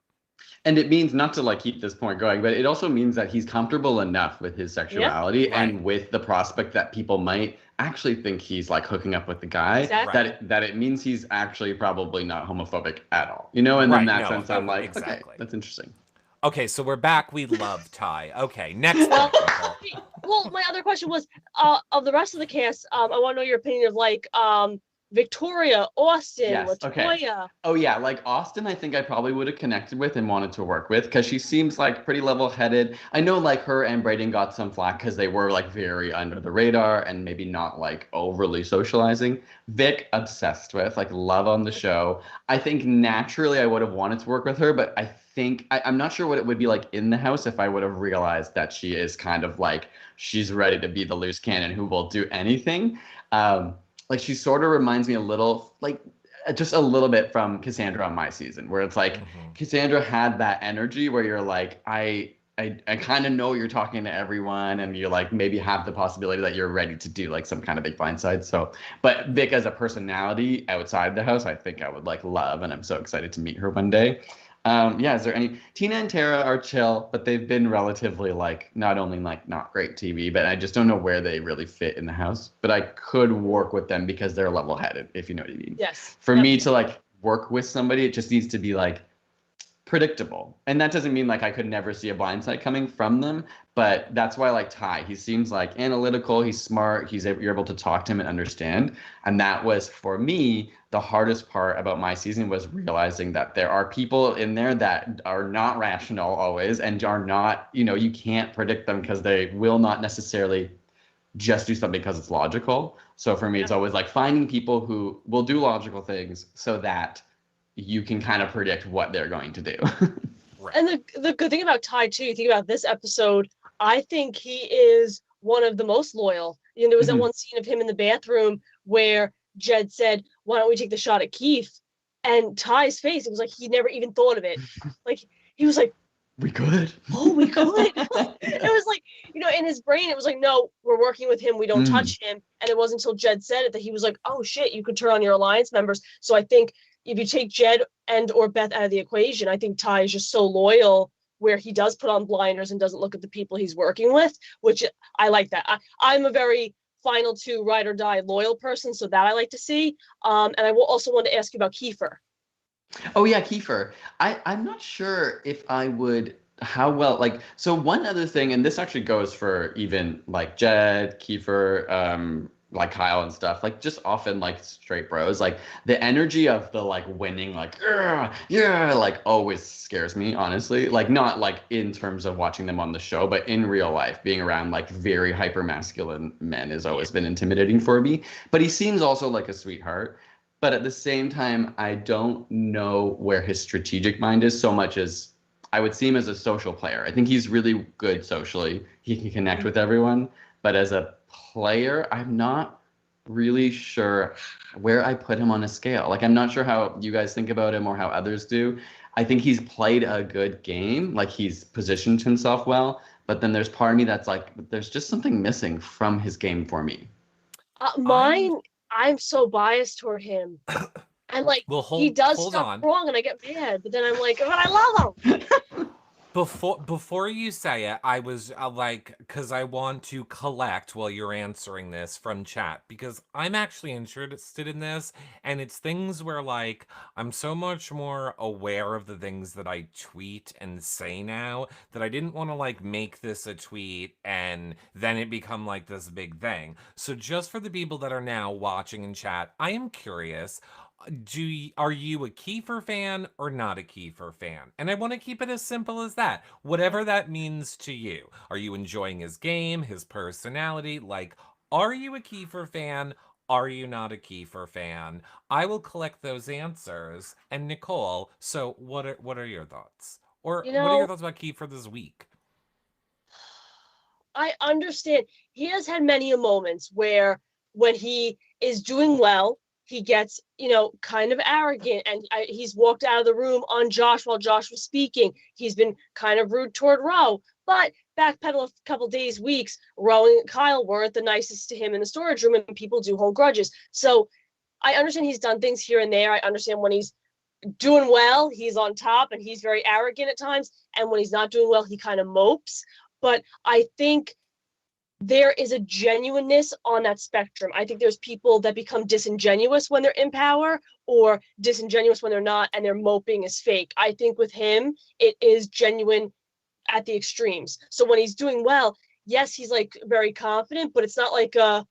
C: And it means, not to like keep this point going, but it also means that he's comfortable enough with his sexuality and with the prospect that people might actually think he's like hooking up with the guy, that it means he's actually probably not homophobic at all. You know, and in that sense, I'm like, okay, that's interesting.
A: Okay, so we're back. We love Ty. Okay, next one.
B: Well, my other question was, of the rest of the cast, I want to know your opinion of like Victoria, Austin, Latoya.
C: Oh yeah, like Austin, I think I probably would have connected with and wanted to work with because she seems like pretty level-headed. I know like her and Brayden got some flack because they were like very under the radar and maybe not like overly socializing. Vic, obsessed with, like love on the show. I think naturally I would have wanted to work with her, but I think I'm not sure what it would be like in the house if I would have realized that she is kind of like, she's ready to be the loose cannon who will do anything. Like she sort of reminds me a little, like just a little bit from Cassandra on my season, where it's like Cassandra had that energy where you're like, I kind of know you're talking to everyone and you're like maybe have the possibility that you're ready to do like some kind of big blindside. So, but Vic as a personality outside the house, I think I would like love, and I'm so excited to meet her one day. Is there any? Tina and Tara are chill, but they've been relatively like not only like not great TV, but I just don't know where they really fit in the house. But I could work with them because they're level-headed, if you know what I mean.
B: Yes.
C: For me to like work with somebody, it just needs to be like predictable. And that doesn't mean like I could never see a blindside coming from them, but that's why I like Ty. He seems like analytical, he's smart, you're able to talk to him and understand. And that was, for me, the hardest part about my season was realizing that there are people in there that are not rational always and are not, you know, you can't predict them because they will not necessarily just do something because it's logical. So for me, it's always like finding people who will do logical things so that you can kind of predict what they're going to do.
B: And the good thing about Ty too, you think about this episode, I think he is one of the most loyal. You know, there was that one scene of him in the bathroom where Jed said, why don't we take the shot at Keith? And Ty's face, it was like he never even thought of it. Like he was like,
C: we could.
B: Oh, we could. It was like, you know, in his brain, it was like, no, we're working with him. We don't touch him. And it wasn't until Jed said it that he was like, oh shit, you could turn on your alliance members. So I think if you take Jed and or Beth out of the equation, I think Ty is just so loyal where he does put on blinders and doesn't look at the people he's working with, which I like that. I'm a very final two ride or die loyal person, so that I like to see. And I will also want to ask you about Kiefer.
C: Oh yeah, Kiefer. I'm not sure if I would, how well, like, so one other thing, and this actually goes for even like Jed, Kiefer, like Kyle and stuff, like just often like straight bros, like the energy of the like winning, like yeah, like always scares me, honestly. Like not like in terms of watching them on the show, but in real life, being around like very hyper masculine men has always been intimidating for me. But he seems also like a sweetheart. But at the same time, I don't know where his strategic mind is so much as I would see him as a social player. I think he's really good socially. He can connect with everyone. But as a player, I'm not really sure where I put him on a scale. Like, I'm not sure how you guys think about him or how others do. I think he's played a good game. Like, he's positioned himself well. But then there's part of me that's like, there's just something missing from his game for me.
B: Mine, I'm so biased toward him. I'm like,
A: Well,
B: he does
A: hold
B: stuff
A: on.
B: wrong, and I get mad. But then I'm like, but I love him.
A: Before you say it, I was like, because I want to collect while you're answering this from chat, because I'm actually interested in this, and it's things where like I'm so much more aware of the things that I tweet and say now that I didn't want to like make this a tweet and then it become like this big thing. So just for the people that are now watching in chat, I am curious. Are you a Kiefer fan or not a Kiefer fan? And I want to keep it as simple as that. Whatever that means to you. Are you enjoying his game, his personality? Like, are you a Kiefer fan? Are you not a Kiefer fan? I will collect those answers. And Nicole, so what are your thoughts? Or
B: You
A: what are your
B: know,
A: thoughts about Kiefer this week?
B: I understand. He has had many a moments where when he is doing well, he gets, kind of arrogant, and he's walked out of the room on Josh while Josh was speaking. He's been kind of rude toward Ro, but backpedal a couple days, weeks, Ro and Kyle weren't the nicest to him in the storage room, and people do hold grudges. So I understand he's done things here and there. I understand when he's doing well, he's on top and he's very arrogant at times. And when he's not doing well, he kind of mopes. But I think there is a genuineness on that spectrum. I think there's people that become disingenuous when they're in power, or disingenuous when they're not, and their moping is fake. I think with him, it is genuine at the extremes. So when he's doing well, yes, he's like very confident, but it's not like a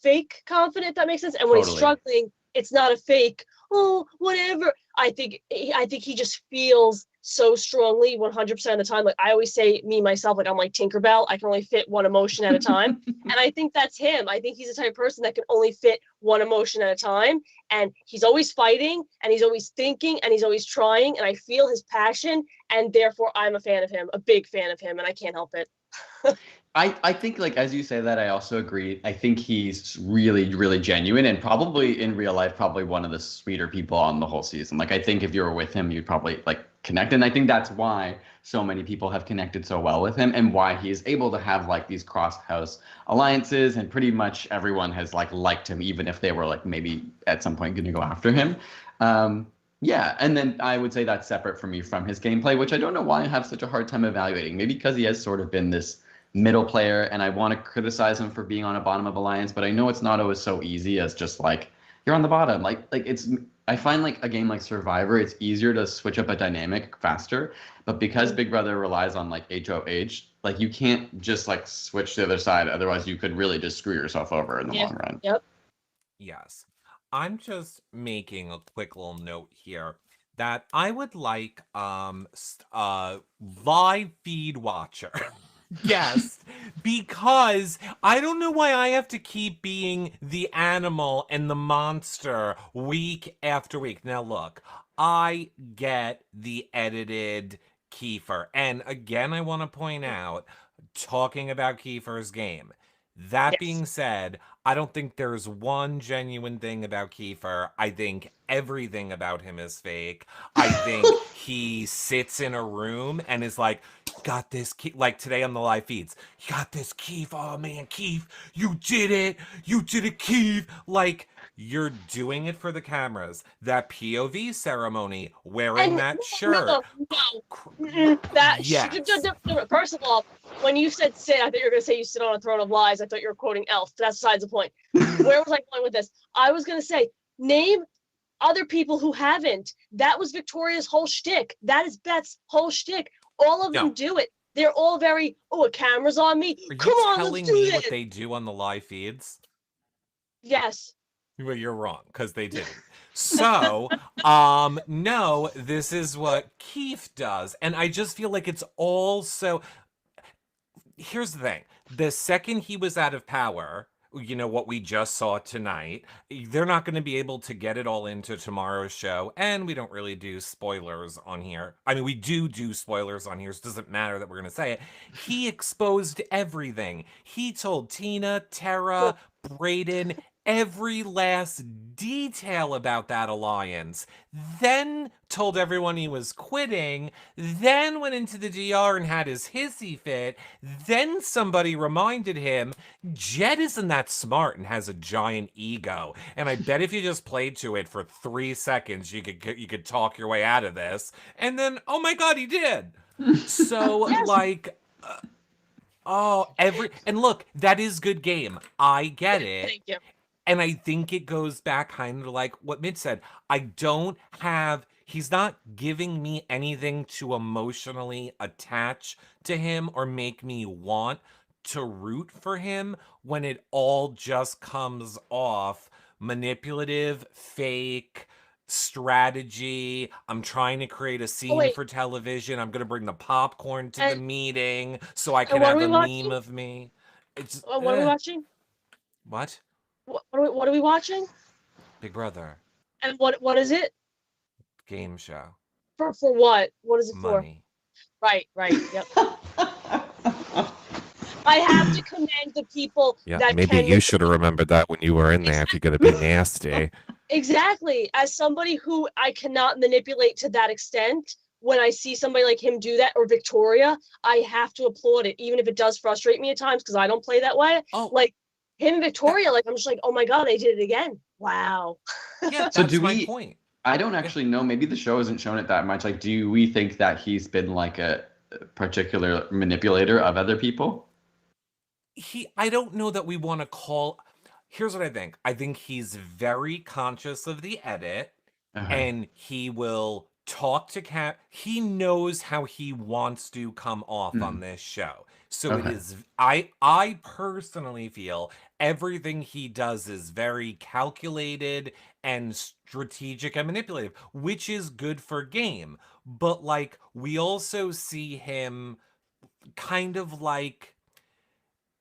B: fake confident, if that makes sense. And when he's
C: Totally.
B: struggling, it's not a fake, oh, whatever. I think he just feels so strongly 100% of the time. Like I always say, me myself, like I'm like Tinkerbell. I can only fit one emotion at a time. And I think that's him. I think he's the type of person that can only fit one emotion at a time. And he's always fighting, and he's always thinking, and he's always trying. And I feel his passion, and therefore I'm a fan of him, a big fan of him, and I can't help it.
C: I think, like, as you say that, I also agree. I think he's really, really genuine, and probably in real life, probably one of the sweeter people on the whole season. Like, I think if you were with him, you'd probably like connect. And I think that's why so many people have connected so well with him, and why he is able to have like these cross house alliances, and pretty much everyone has like liked him, even if they were like maybe at some point going to go after him. Yeah, and then I would say that's separate from me from his gameplay, which I don't know why I have such a hard time evaluating. Maybe because he has sort of been this middle player, and I want to criticize him for being on a bottom of alliance, but I know it's not always so easy as just like you're on the bottom. Like it's I find like a game like Survivor, it's easier to switch up a dynamic faster, but because Big Brother relies on like HOH, like you can't just like switch to the other side, otherwise you could really just screw yourself over in the long run.
B: Yep.
A: Yes. I'm just making a quick little note here that I would like live feed watcher. Yes, because I don't know why I have to keep being the animal and the monster week after week. Now look, I get the edited Kiefer. And again, I want to point out, talking about Kiefer's game. That
B: Yes.
A: being said, I don't think there's one genuine thing about Kiefer. I think everything about him is fake. I think he sits in a room and is like, got this, like today on the live feeds, you got this, Keith. Oh man, Keith, you did it. You did it, Keith. Like, you're doing it for the cameras. That POV ceremony, wearing
B: And
A: that shirt.
B: no.
A: Yes.
B: First of all, when you said sit, I thought you were going to say you sit on a throne of lies. I thought you were quoting Elf. That's besides the point. Where was I going with this? I was going to say, name other people who haven't. That was Victoria's whole shtick. That is Beth's whole shtick. All of them do it. They're all very, a camera's on me.
A: Are
B: Come
A: you
B: on,
A: telling
B: let's do
A: me
B: this.
A: what they do on the live feeds?
B: Yes.
A: Well, you're wrong, because they didn't. So, no, this is what Keith does. And I just feel like it's all so... Here's the thing. The second he was out of power, you know, what we just saw tonight, they're not going to be able to get it all into tomorrow's show. And we don't really do spoilers on here. I mean, we do spoilers on here. So it doesn't matter that we're going to say it. He exposed everything. He told Tina, Tara, Brayden, every last detail about that alliance, then told everyone he was quitting, then went into the DR and had his hissy fit, then somebody reminded him, Jed isn't that smart and has a giant ego, and I bet if you just played to it for 3 seconds, you could talk your way out of this, and then, oh my god, he did! So,
B: Yes.
A: like... and look, that is good game. I get it.
B: Thank you.
A: And I think it goes back kind of like what Mitch said. He's not giving me anything to emotionally attach to him or make me want to root for him when it all just comes off manipulative, fake, strategy. I'm trying to create a scene
B: wait.
A: for television. I'm going to bring the popcorn to the
B: And-
A: meeting so I can
B: what
A: have
B: are we
A: a
B: watching?
A: meme of me. It's
B: What are we watching?
A: What?
B: What are we watching?
A: Big Brother.
B: And what is it?
A: Game show.
B: For what? What is it for?
A: Money.
B: Right, yep. I have to commend the people that
A: maybe
B: can
A: you should have remembered that when you were in there if you're going to be nasty.
B: Exactly. As somebody who I cannot manipulate to that extent, when I see somebody like him do that, or Victoria, I have to applaud it, even if it does frustrate me at times because I don't play that way.
A: Oh.
B: Like him and Victoria, like I'm just like, oh my god, they did it again. Wow.
A: Yeah,
C: So
A: that's my point.
C: I don't actually know. Maybe the show hasn't shown it that much. Like, do we think that he's been like a particular manipulator of other people?
A: I don't know that we want to call... Here's what I think. I think he's very conscious of the edit, and he will talk to he knows how he wants to come off on this show. So it is... I personally feel everything he does is very calculated and strategic and manipulative, which is good for game. But, like, we also see him kind of like...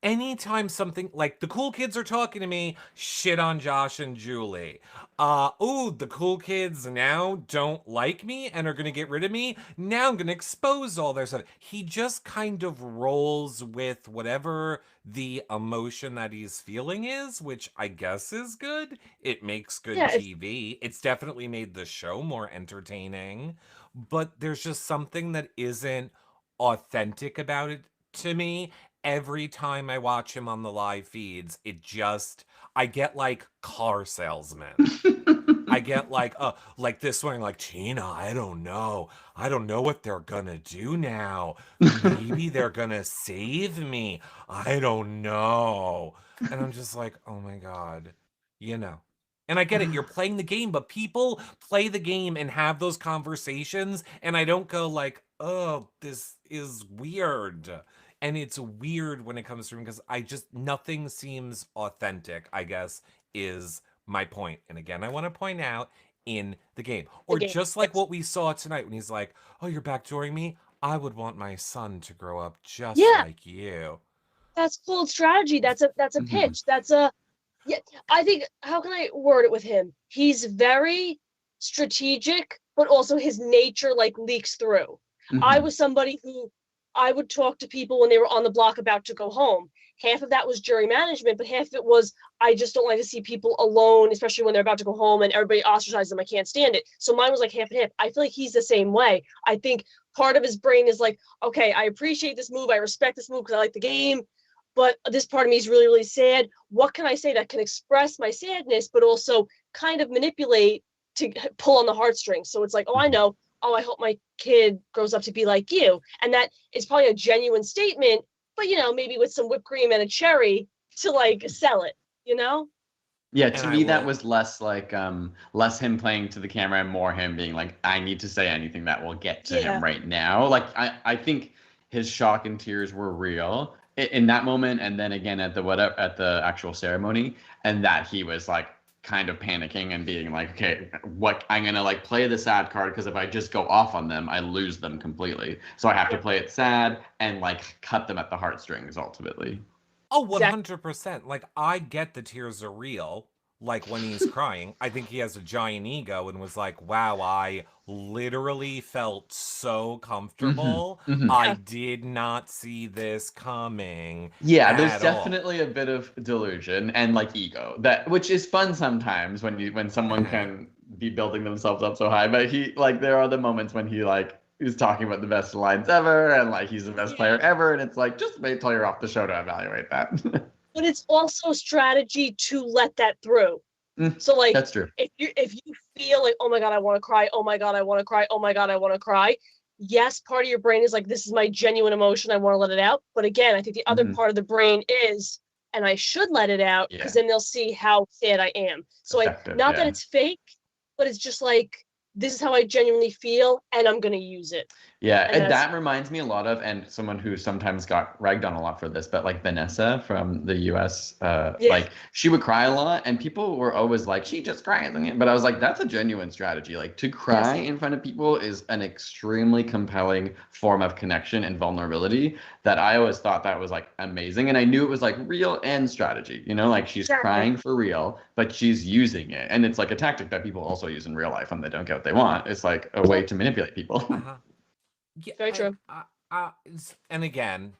A: Anytime something like the cool kids are talking to me, shit on Josh and Julie. The cool kids now don't like me and are gonna get rid of me. Now I'm gonna expose all their stuff. He just kind of rolls with whatever the emotion that he's feeling is, which I guess is good. It makes good TV. It's definitely made the show more entertaining, but there's just something that isn't authentic about it to me. Every time I watch him on the live feeds, I get like car salesman. I get like this one, like, Tina, I don't know what they're gonna do now. Maybe they're gonna save me. I don't know. And I'm just like, oh my God, And I get it, you're playing the game, but people play the game and have those conversations, and I don't go like, oh, this is weird. And it's weird when it comes to him because nothing seems authentic, I guess, is my point. And again, I want to point out in the game. Or just like what we saw tonight when he's like, oh, you're backdooring me? I would want my son to grow up just like you.
B: That's cool strategy. That's a pitch. I think, how can I word it with him? He's very strategic, but also his nature like leaks through. I was somebody who I would talk to people when they were on the block about to go home. Half of that was jury management, but half of it was I just don't like to see people alone, especially when they're about to go home and everybody ostracizes them. I can't stand it. So mine was like half and half. I feel like he's the same way. I think part of his brain is like, okay, I appreciate this move. I respect this move because I like the game. But this part of me is really, really sad. What can I say that can express my sadness, but also kind of manipulate to pull on the heartstrings? So it's like, oh, I know. Oh, I hope my kid grows up to be like you. And that is probably a genuine statement, but, maybe with some whipped cream and a cherry to like sell it,
C: Yeah, to me, that was less like, less him playing to the camera and more him being like, I need to say anything that will get to him right now. Like, I think his shock and tears were real in that moment. And then again at the actual ceremony, and that he was like, kind of panicking and being like, okay, what I'm gonna like play the sad card because if I just go off on them, I lose them completely. So I have to play it sad and like cut them at the heartstrings ultimately.
A: Oh, 100%. Like, I get the tears are real. like when he's crying. I think he has a giant ego and was like, wow, I literally felt so comfortable. I
B: Yeah.
A: did not see this coming
C: Yeah, there's
A: at all.
C: definitely a bit of delusion and like ego that which is fun sometimes when someone can be building themselves up so high. But he like there are the moments when he like is talking about the best lines ever and like he's the best player ever, and it's like just wait till you're off the show to evaluate that.
B: But it's also strategy to let that through. So like
C: That's true.
B: if you feel like, oh my God, I want to cry, oh my God, I want to cry, oh my God, I want to cry. Yes, part of your brain is like, this is my genuine emotion, I want to let it out. But again, I think the other part of the brain is, and I should let it out because then they'll see how sad I am. So like, not that it's fake, but it's just like, this is how I genuinely feel, and I'm gonna use it.
C: Yeah,
B: And
C: and that reminds me a lot of, and someone who sometimes got ragged on a lot for this, but like Vanessa from the US, like she would cry a lot, and people were always like, she just cries. But I was like, that's a genuine strategy. Like to cry in front of people is an extremely compelling form of connection and vulnerability that I always thought that was like amazing. And I knew it was like real and strategy, you know, like she's crying for real, but she's using it. And it's like a tactic that people also use in real life when they don't get what they want. It's like a way to manipulate people.
B: Yeah, very true.
A: And again,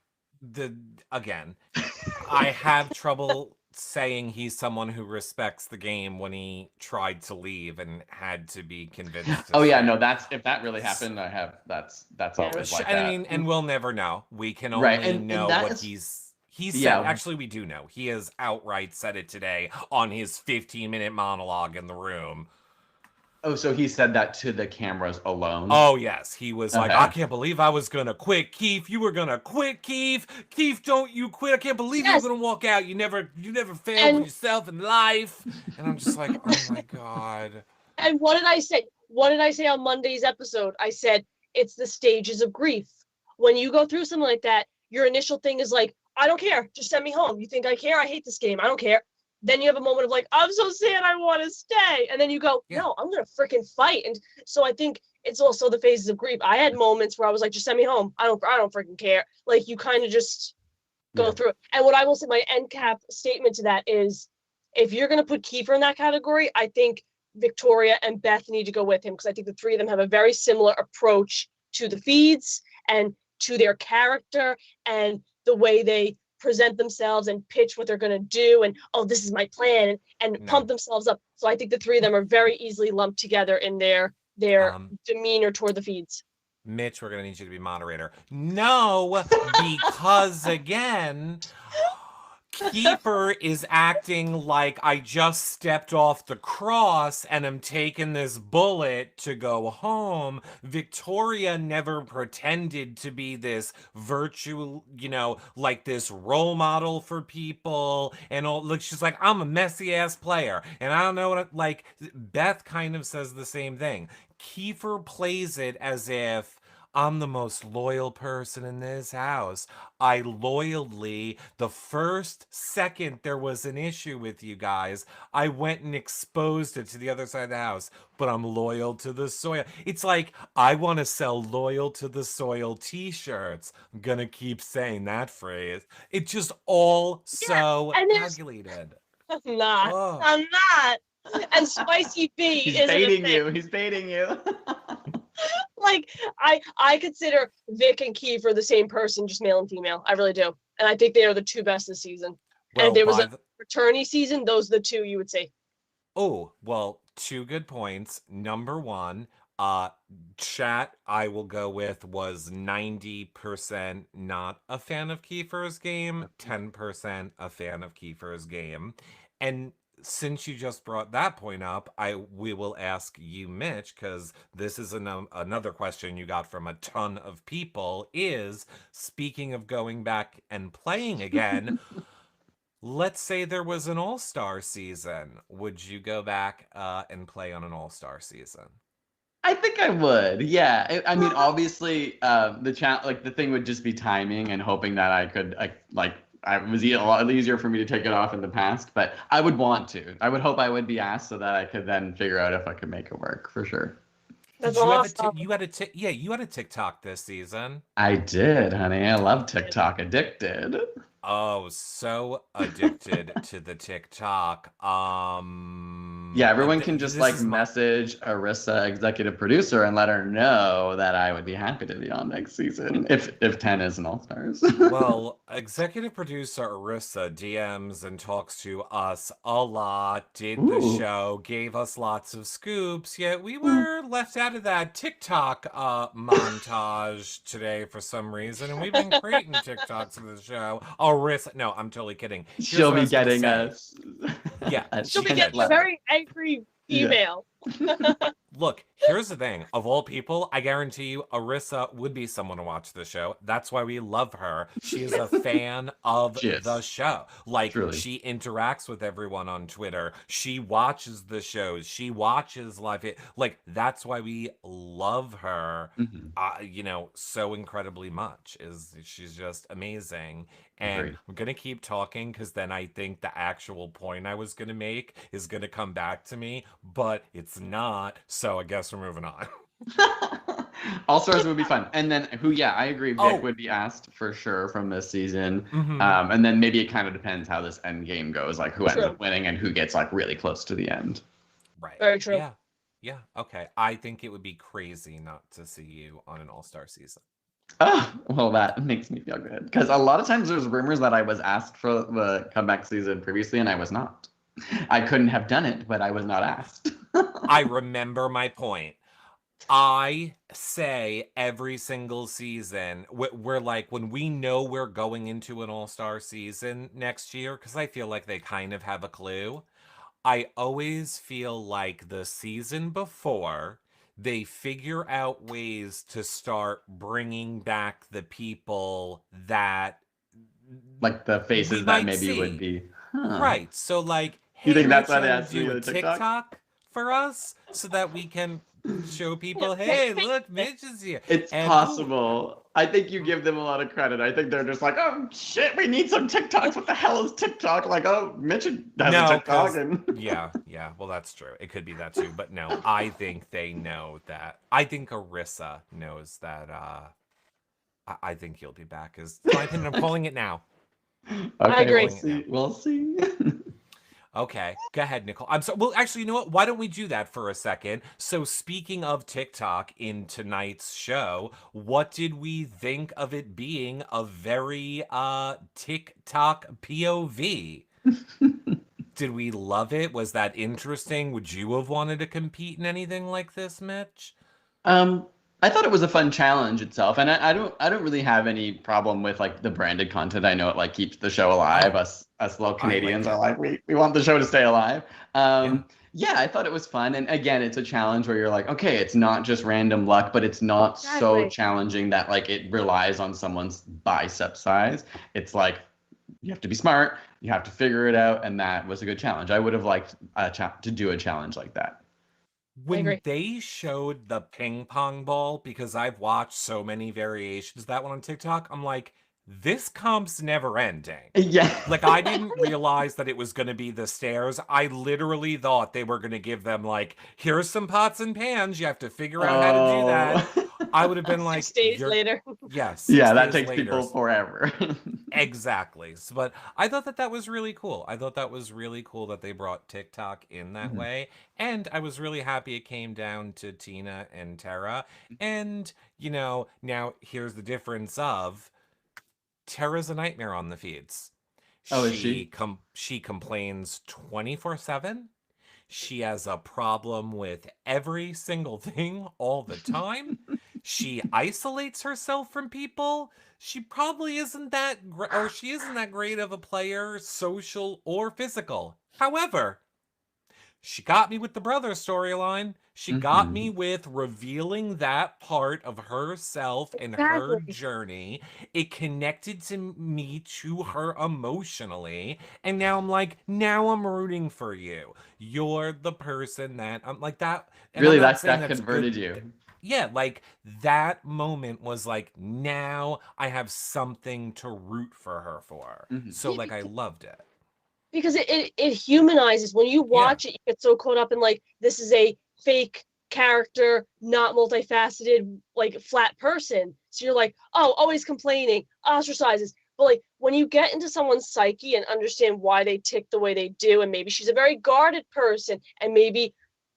A: I have trouble saying he's someone who respects the game when he tried to leave and had to be convinced.
C: Oh yeah, no, that's if that really happened, that's always like that.
A: I mean, and we'll never know. We can only know what he's said. Actually, we do know. He has outright said it today on his 15-minute monologue in the room.
C: Oh, so he said that to the cameras alone?
A: Oh, yes. He was like, I can't believe I was going to quit. Keith, you were going to quit, Keith. Keith, don't you quit. I can't believe you were going to walk out. You never failed yourself in life. And I'm just like, oh, my God.
B: And what did I say? What did I say on Monday's episode? I said, it's the stages of grief. When you go through something like that, your initial thing is like, I don't care. Just send me home. You think I care? I hate this game. I don't care. Then you have a moment of like, I'm so sad, I want to stay. And then you go, no, I'm going to freaking fight. And so I think it's also the phases of grief. I had moments where I was like, just send me home. I don't freaking care. Like you kind of just go through it. And what I will say, my end cap statement to that is, if you're going to put Kiefer in that category, I think Victoria and Beth need to go with him because I think the three of them have a very similar approach to the feeds and to their character and the way they present themselves and pitch what they're going to do and this is my plan and pump themselves up. So I think the three of them are very easily lumped together in their demeanor toward the feeds.
A: Mitch, we're going to need you to be moderator. No, because again, Kiefer is acting like I just stepped off the cross and am taking this bullet to go home. Victoria never pretended to be this virtual, like this role model for people and all. Look, she's like, I'm a messy ass player and I don't know what, like Beth kind of says the same thing. Kiefer plays it as if I'm the most loyal person in this house. I loyally, the first second there was an issue with you guys, I went and exposed it to the other side of the house, but I'm loyal to the soil. It's like, I want to sell loyal to the soil t-shirts. I'm going to keep saying that phrase. It's just all so calculated.
B: I'm not. And Spicy B
C: He's baiting you. He's baiting you.
B: Like I consider Vic and Kiefer the same person, just male and female. I really do, and I think they are the two best this season. Well, and if there was a fraternity season, those are the two you would say.
A: Oh well, two good points. Number one, chat I will go with was 90% not a fan of Kiefer's game, 10% a fan of Kiefer's game, and since you just brought that point up, we will ask you, Mitch, because this is another question you got from a ton of people, is, speaking of going back and playing again, let's say there was an all-star season. Would you go back and play on an all-star season?
C: I think I would. Yeah. I mean, obviously, the thing would just be timing and hoping that I could, it was a lot easier for me to take it off in the past, but I would want to. I would hope I would be asked so that I could then figure out if I could make it work for sure.
B: That's awesome.
A: You had a TikTok this season.
C: I did, honey. I love TikTok. Addicted.
A: Oh, so addicted to the TikTok.
C: Yeah, everyone can
A: This
C: just like
A: is my
C: message Arissa, executive producer, and let her know that I would be happy to be on next season if 10 is an All Stars.
A: well, executive producer Arissa DMs and talks to us a lot, did the
C: Ooh.
A: show, gave us lots of scoops, yet we were left out of that TikTok montage today for some reason, and we've been creating TikToks for the show. Arissa, no, I'm totally kidding. Here's
C: She'll
A: what I
C: be
A: was gonna
C: getting
A: say.
C: us.
A: Yeah,
B: She'll be
A: she
B: getting a
A: should.
B: very angry
C: Yeah.
B: email.
A: Look, here's the thing. Of all people, I guarantee you Arissa would be someone to watch the show. That's why we love her. She is a fan of
C: She is.
A: the show. Like,
C: Truly.
A: she interacts with everyone on Twitter. She watches the shows. She watches live. Like, that's why we love her,
C: Mhm.
A: so incredibly much. She's just amazing. And
C: Agreed.
A: I'm going to keep talking because then I think the actual point I was going to make is going to come back to me, but it's not. So I guess we're moving on.
C: All Stars would be fun. And then I agree, Vic
A: Oh.
C: would be asked for sure from this season.
A: Mhm.
C: And then maybe it kind of depends how this end game goes, like who ends
B: True.
C: up winning and who gets like really close to the end.
A: Right.
B: Very true.
A: Yeah. Yeah. Okay. I think it would be crazy not to see you on an all-star season.
C: Oh, well, that makes me feel good. Because a lot of times there's rumors that I was asked for the comeback season previously, and I was not. I couldn't have done it, but I was not asked.
A: I remember my point. I say every single season, we're like, when we know we're going into an all-star season next year, because I feel like they kind of have a clue, I always feel like the season before, they figure out ways to start bringing back the people that
C: Like the faces
A: we
C: that
A: might
C: maybe
A: see.
C: would be. Huh.
A: Right. So like,
C: You
A: hey,
C: think that's
A: Mitch,
C: why they
A: wanna
C: asked me
A: do
C: to
A: a
C: the TikTok?
A: TikTok for us so that we can show people, hey, look, Mitch is here.
C: It's
A: And-
C: possible. I think you give them a lot of credit. I think they're just like, oh shit, we need some TikToks. What the hell is TikTok? Like, oh, Mitch has
A: No,
C: a TikTok.
A: 'cause-
C: And
A: Yeah. Well, that's true. It could be that too. But no, I think they know that. I think Arissa knows that. I think he'll be back. Is my opinion. I'm calling it now.
C: okay,
B: agree.
C: We'll see.
A: Okay, go ahead, Nicole. I'm sorry. Well, actually, you know what? Why don't we do that for a second? So, speaking of TikTok in tonight's show, what did we think of it being a very TikTok POV? Did we love it? Was that interesting? Would you have wanted to compete in anything like this, Mitch?
C: I thought it was a fun challenge itself, and I don't really have any problem with like the branded content. I know it like keeps the show alive.
A: Oh.
C: Us little
A: like
C: Canadians
A: it.
C: are like we want the show to stay alive.
A: Yeah.
C: Yeah, I thought it was fun, and again, it's a challenge where you're like, okay, it's not just random luck, but it's not so
B: Exactly.
C: challenging that like it relies on someone's bicep size. It's like you have to be smart, you have to figure it out, and that was a good challenge. I would have liked to do a challenge like that.
A: When
B: agree.
A: they showed the ping pong ball, because I've watched so many variations of that one on TikTok, I'm like, this comp's never ending.
C: Yeah.
A: Like, I didn't realize that it was going to be the stairs. I literally thought they were going to give them, like, here's some pots and pans. You have to figure out how to do that. I would have been like,
B: 6 days
A: you're-
B: later.
A: Yes.
C: Yeah, that takes people forever.
A: Exactly. But I thought that was really cool. I thought that was really cool that they brought TikTok in that way. And I was really happy it came down to Tina and Tara. And, now here's the difference of Tara's a nightmare on the feeds.
C: Oh, is she?
A: She complains 24/7. She has a problem with every single thing all the time. She isolates herself from people. She probably isn't that she isn't that great of a player, social or physical. However, she got me with the brother storyline. She got me with revealing that part of herself and her
B: Exactly.
A: journey. It connected to me to her emotionally. And now I'm like, now I'm rooting for you. You're the person that I'm like that. And
C: Really,
A: I'm not
C: that
A: saying that's
C: converted
A: good.
C: you.
A: Yeah, like that moment was like, now I have something to root for her for. So
B: Yeah,
A: like I loved it.
B: because it humanizes when you watch it. You get so caught up in like this is a fake character, not multifaceted, like flat person. So you're like, oh, always complaining, ostracizes. But But like when you get into someone's psyche and understand why they tick the way they do, and maybe she's a very guarded person, and maybe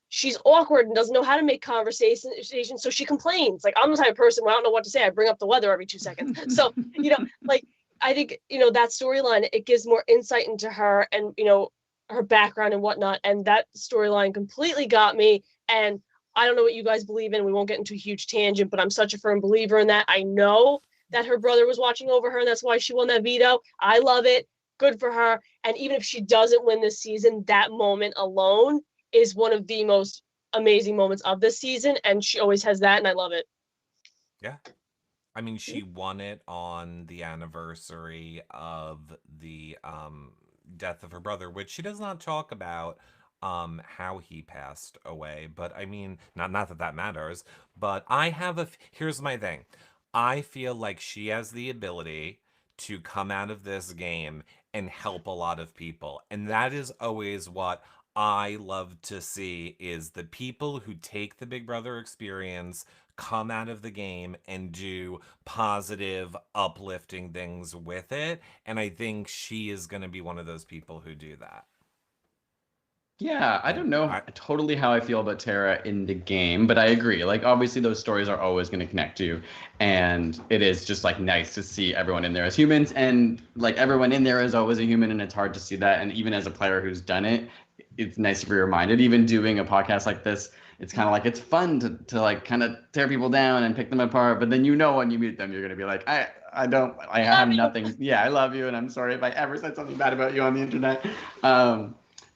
B: she's awkward and doesn't know how to make conversation, so she complains. Like I'm the type of person where I don't know what to say. I bring up the weather every 2 seconds. So, like I think, that storyline, it gives more insight into her and, her background and whatnot. And that storyline completely got me. And I don't know what you guys believe in. We won't get into a huge tangent, but I'm such a firm believer in that. I know that her brother was watching over her, and that's why she won that veto. I love it. Good for her. And even if she doesn't win this season, that moment alone is one of the most amazing moments of this season. And she always has that, and I love it.
A: Yeah. I mean, she won it on the anniversary of the death of her brother, which she does not talk about how he passed away. But I mean, not that matters. But here's my thing. I feel like she has the ability to come out of this game and help a lot of people, and that is always what I love to see, is the people who take the Big Brother experience, come out of the game, and do positive, uplifting things with it. And I think she is going to be one of those people who do that.
C: Yeah, I don't know totally how I feel about Tara in the game, but I agree. Like, obviously, those stories are always going to connect you, and it is just like nice to see everyone in there as humans, and like everyone in there is always a human, and it's hard to see that. And even as a player who's done it, it's nice to be reminded. Even doing a podcast like this, it's kind of like it's fun to like kind of tear people down and pick them apart, but then when you meet them, you're going to be like, I have nothing. Yeah, I love you, and I'm sorry if I ever said something bad about you on the internet.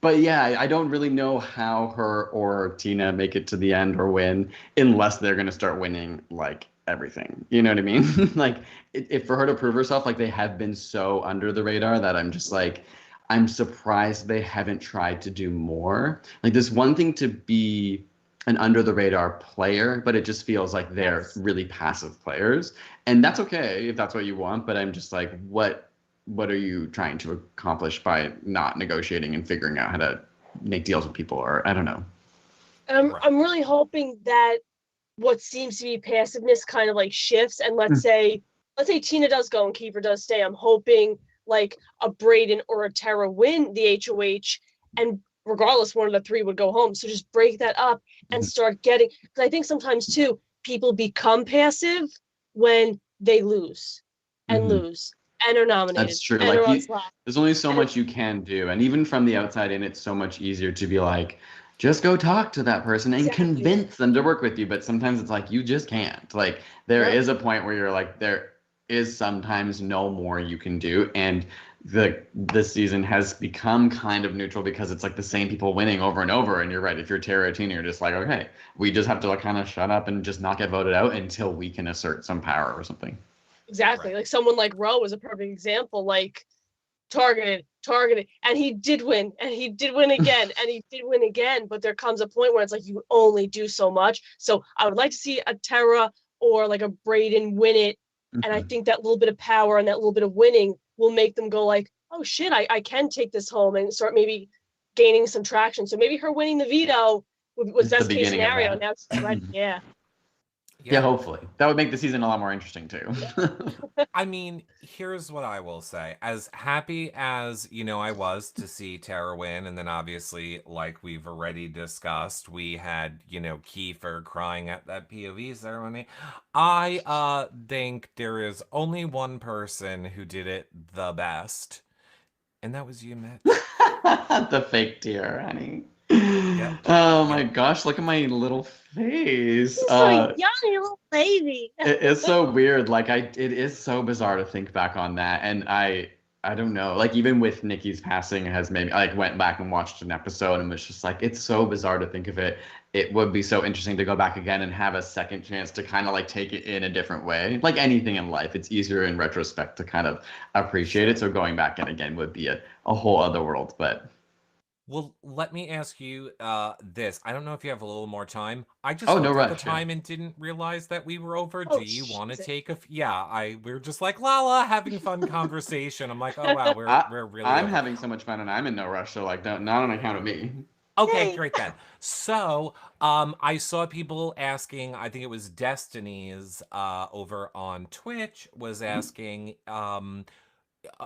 C: But yeah, I don't really know how her or Tina make it to the end or win unless they're going to start winning like everything. You know what I mean? Like if for her to prove herself, like they have been so under the radar that I'm just like, I'm surprised they haven't tried to do more. Like there's one thing to be an under the radar player, but it just feels like they're really passive players. And that's okay if that's what you want. But I'm just like, what are you trying to accomplish by not negotiating and figuring out how to make deals with people? Or I don't know.
B: I'm really hoping that what seems to be passiveness kind of like shifts. And let's say Tina does go and Kiefer does stay. I'm hoping like a Brayden or a Tara win the HOH, and regardless, one of the three would go home. So just break that up and start getting, because I think sometimes too, people become passive when they lose and lose. And are nominated.
C: That's true. Like there's only so much you can do, and even from the outside in, it's so much easier to be like, just go talk to that person and convince them to work with you. But sometimes it's like you just can't. Like there is a point where you're like, there is sometimes no more you can do, and this season has become kind of neutral because it's like the same people winning over and over. And you're right. If you're Tara or Tina, you're just like, okay, we just have to like kind of shut up and just not get voted out until we can assert some power or something.
B: Exactly. Right. Like someone like Roe was a perfect example, like targeted, and he did win, and he did win again, and he did win again. But there comes a point where it's like you only do so much. So I would like to see a Tara or like a Brayden win it. And I think that little bit of power and that little bit of winning will make them go like, oh shit, I can take this home and start maybe gaining some traction. So maybe her winning the veto was best case scenario. Now it's ready.
C: Yeah, hopefully. That would make the season a lot more interesting too.
A: I mean, here's what I will say. As happy as, I was to see Tara win, and then obviously, like we've already discussed, we had, Kiefer crying at that POV ceremony. I think there is only one person who did it the best, and that was you, Mitch.
C: The fake tear, honey. Yep. Oh my gosh, look at my little face.
B: You're so young, you little baby.
C: It's so weird. Like it is so bizarre to think back on that. And I don't know. Like even with Nikki's passing has maybe I went back and watched an episode and was just like, it's so bizarre to think of it. It would be so interesting to go back again and have a second chance to kind of like take it in a different way. Like anything in life, it's easier in retrospect to kind of appreciate it. So going back and again would be a whole other world. But
A: well, let me ask you this. I don't know if you have a little more time. I just
C: looked
A: at the time and didn't realize that we were over. Do you want to take we were just like la having fun conversation. I'm like, oh wow, we're really
C: I'm having so much fun and I'm in no rush, so like not on account of me.
A: Okay, great then. So, I saw people asking, I think it was Destiny's over on Twitch was asking,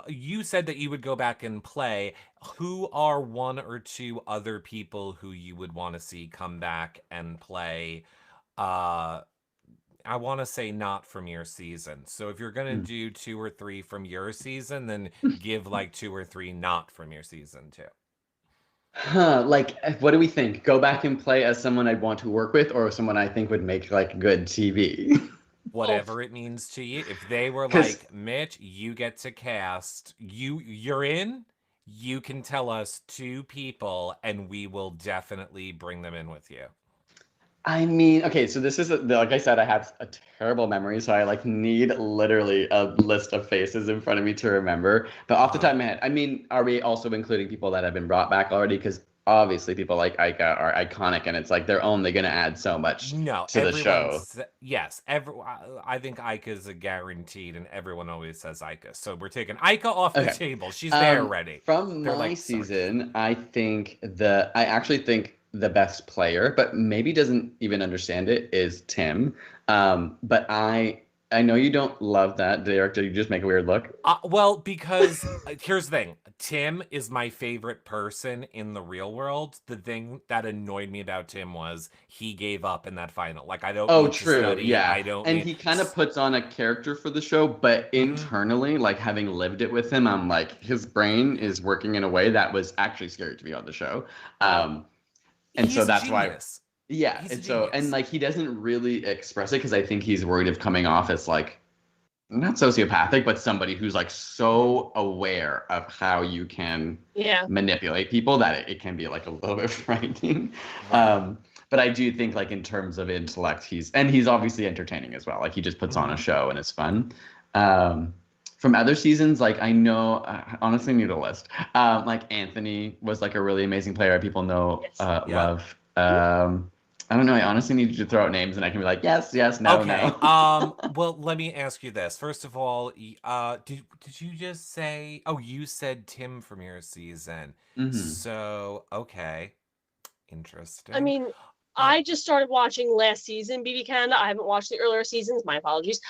A: you said that you would go back and play. Who are one or two other people who you would want to see come back and play? Uh, I want to say not from your season. So if you're gonna
C: Mm.
A: do 2 or 3 from your season, then give like 2 or 3 not from your season too.
C: Huh, like, what do we think? Go back and play as someone I'd want to work with, or someone I think would make like good TV?
B: Both.
A: Whatever it means to you. If they were
C: Because
A: like, Mitch, you get to cast, you're in, you can tell us 2 people and we will definitely bring them in with you.
C: I mean, okay, so this is like I said, I have a terrible memory, so I like need literally a list of faces in front of me to remember. But off the top
A: Uh-huh.
C: of my head, I mean, are we also including people that have been brought back already? Because obviously people like Ica are iconic, and it's like they're only gonna add so much
A: No,
C: to the show.
A: everyone's yes. I think Ica's a guaranteed, and everyone always says Ica. So we're taking Ica off the
C: Okay.
A: table. She's there already.
C: From
A: They're
C: my
A: like, sorry.
C: season, I actually think the best player, but maybe doesn't even understand it, is Tim. But I know you don't love that, Derek. Did you just make a weird look?
A: Well, because here's the thing. Tim is my favorite person in the real world. The thing that annoyed me about Tim was he gave up in that final. Like, I don't
C: Oh,
A: need to
C: true.
A: study.
C: Yeah.
A: I don't
C: And
A: need.
C: he kind of puts on a character for the show, but
A: Mhm.
C: internally, like having lived it with him, I'm like, his brain is working in a way that was actually scary to me on the show. Um, and so
A: He's a
C: that's why,
A: genius.
C: yeah.
A: He's a
C: And so, and
A: genius.
C: like, he doesn't really express it because I think he's worried of coming off as like, not sociopathic, but somebody who's like
A: Mhm.
C: so aware of how you can
B: Yeah.
C: manipulate people that it can be like a little bit frightening.
A: Right.
C: Um, but I do think like in terms of intellect, he's obviously entertaining as well. Like he just puts on a
A: Hmm.
C: show and it's fun. Um, from other seasons, like I know, I honestly need a list. Like Anthony was like a really amazing player. People know,
B: Yes.
A: Yep.
C: love. I don't know. I honestly need you to throw out names and I can be like, yes, yes, no,
A: Okay.
C: no.
A: Well, let me ask you this. First of all, did you just say? Oh, you said Tim from your season.
C: Hmm.
A: So, okay.
B: I
A: Interesting.
B: mean,
A: Uh,
B: I just started watching last season, BB Canada. I haven't watched the earlier seasons. My apologies.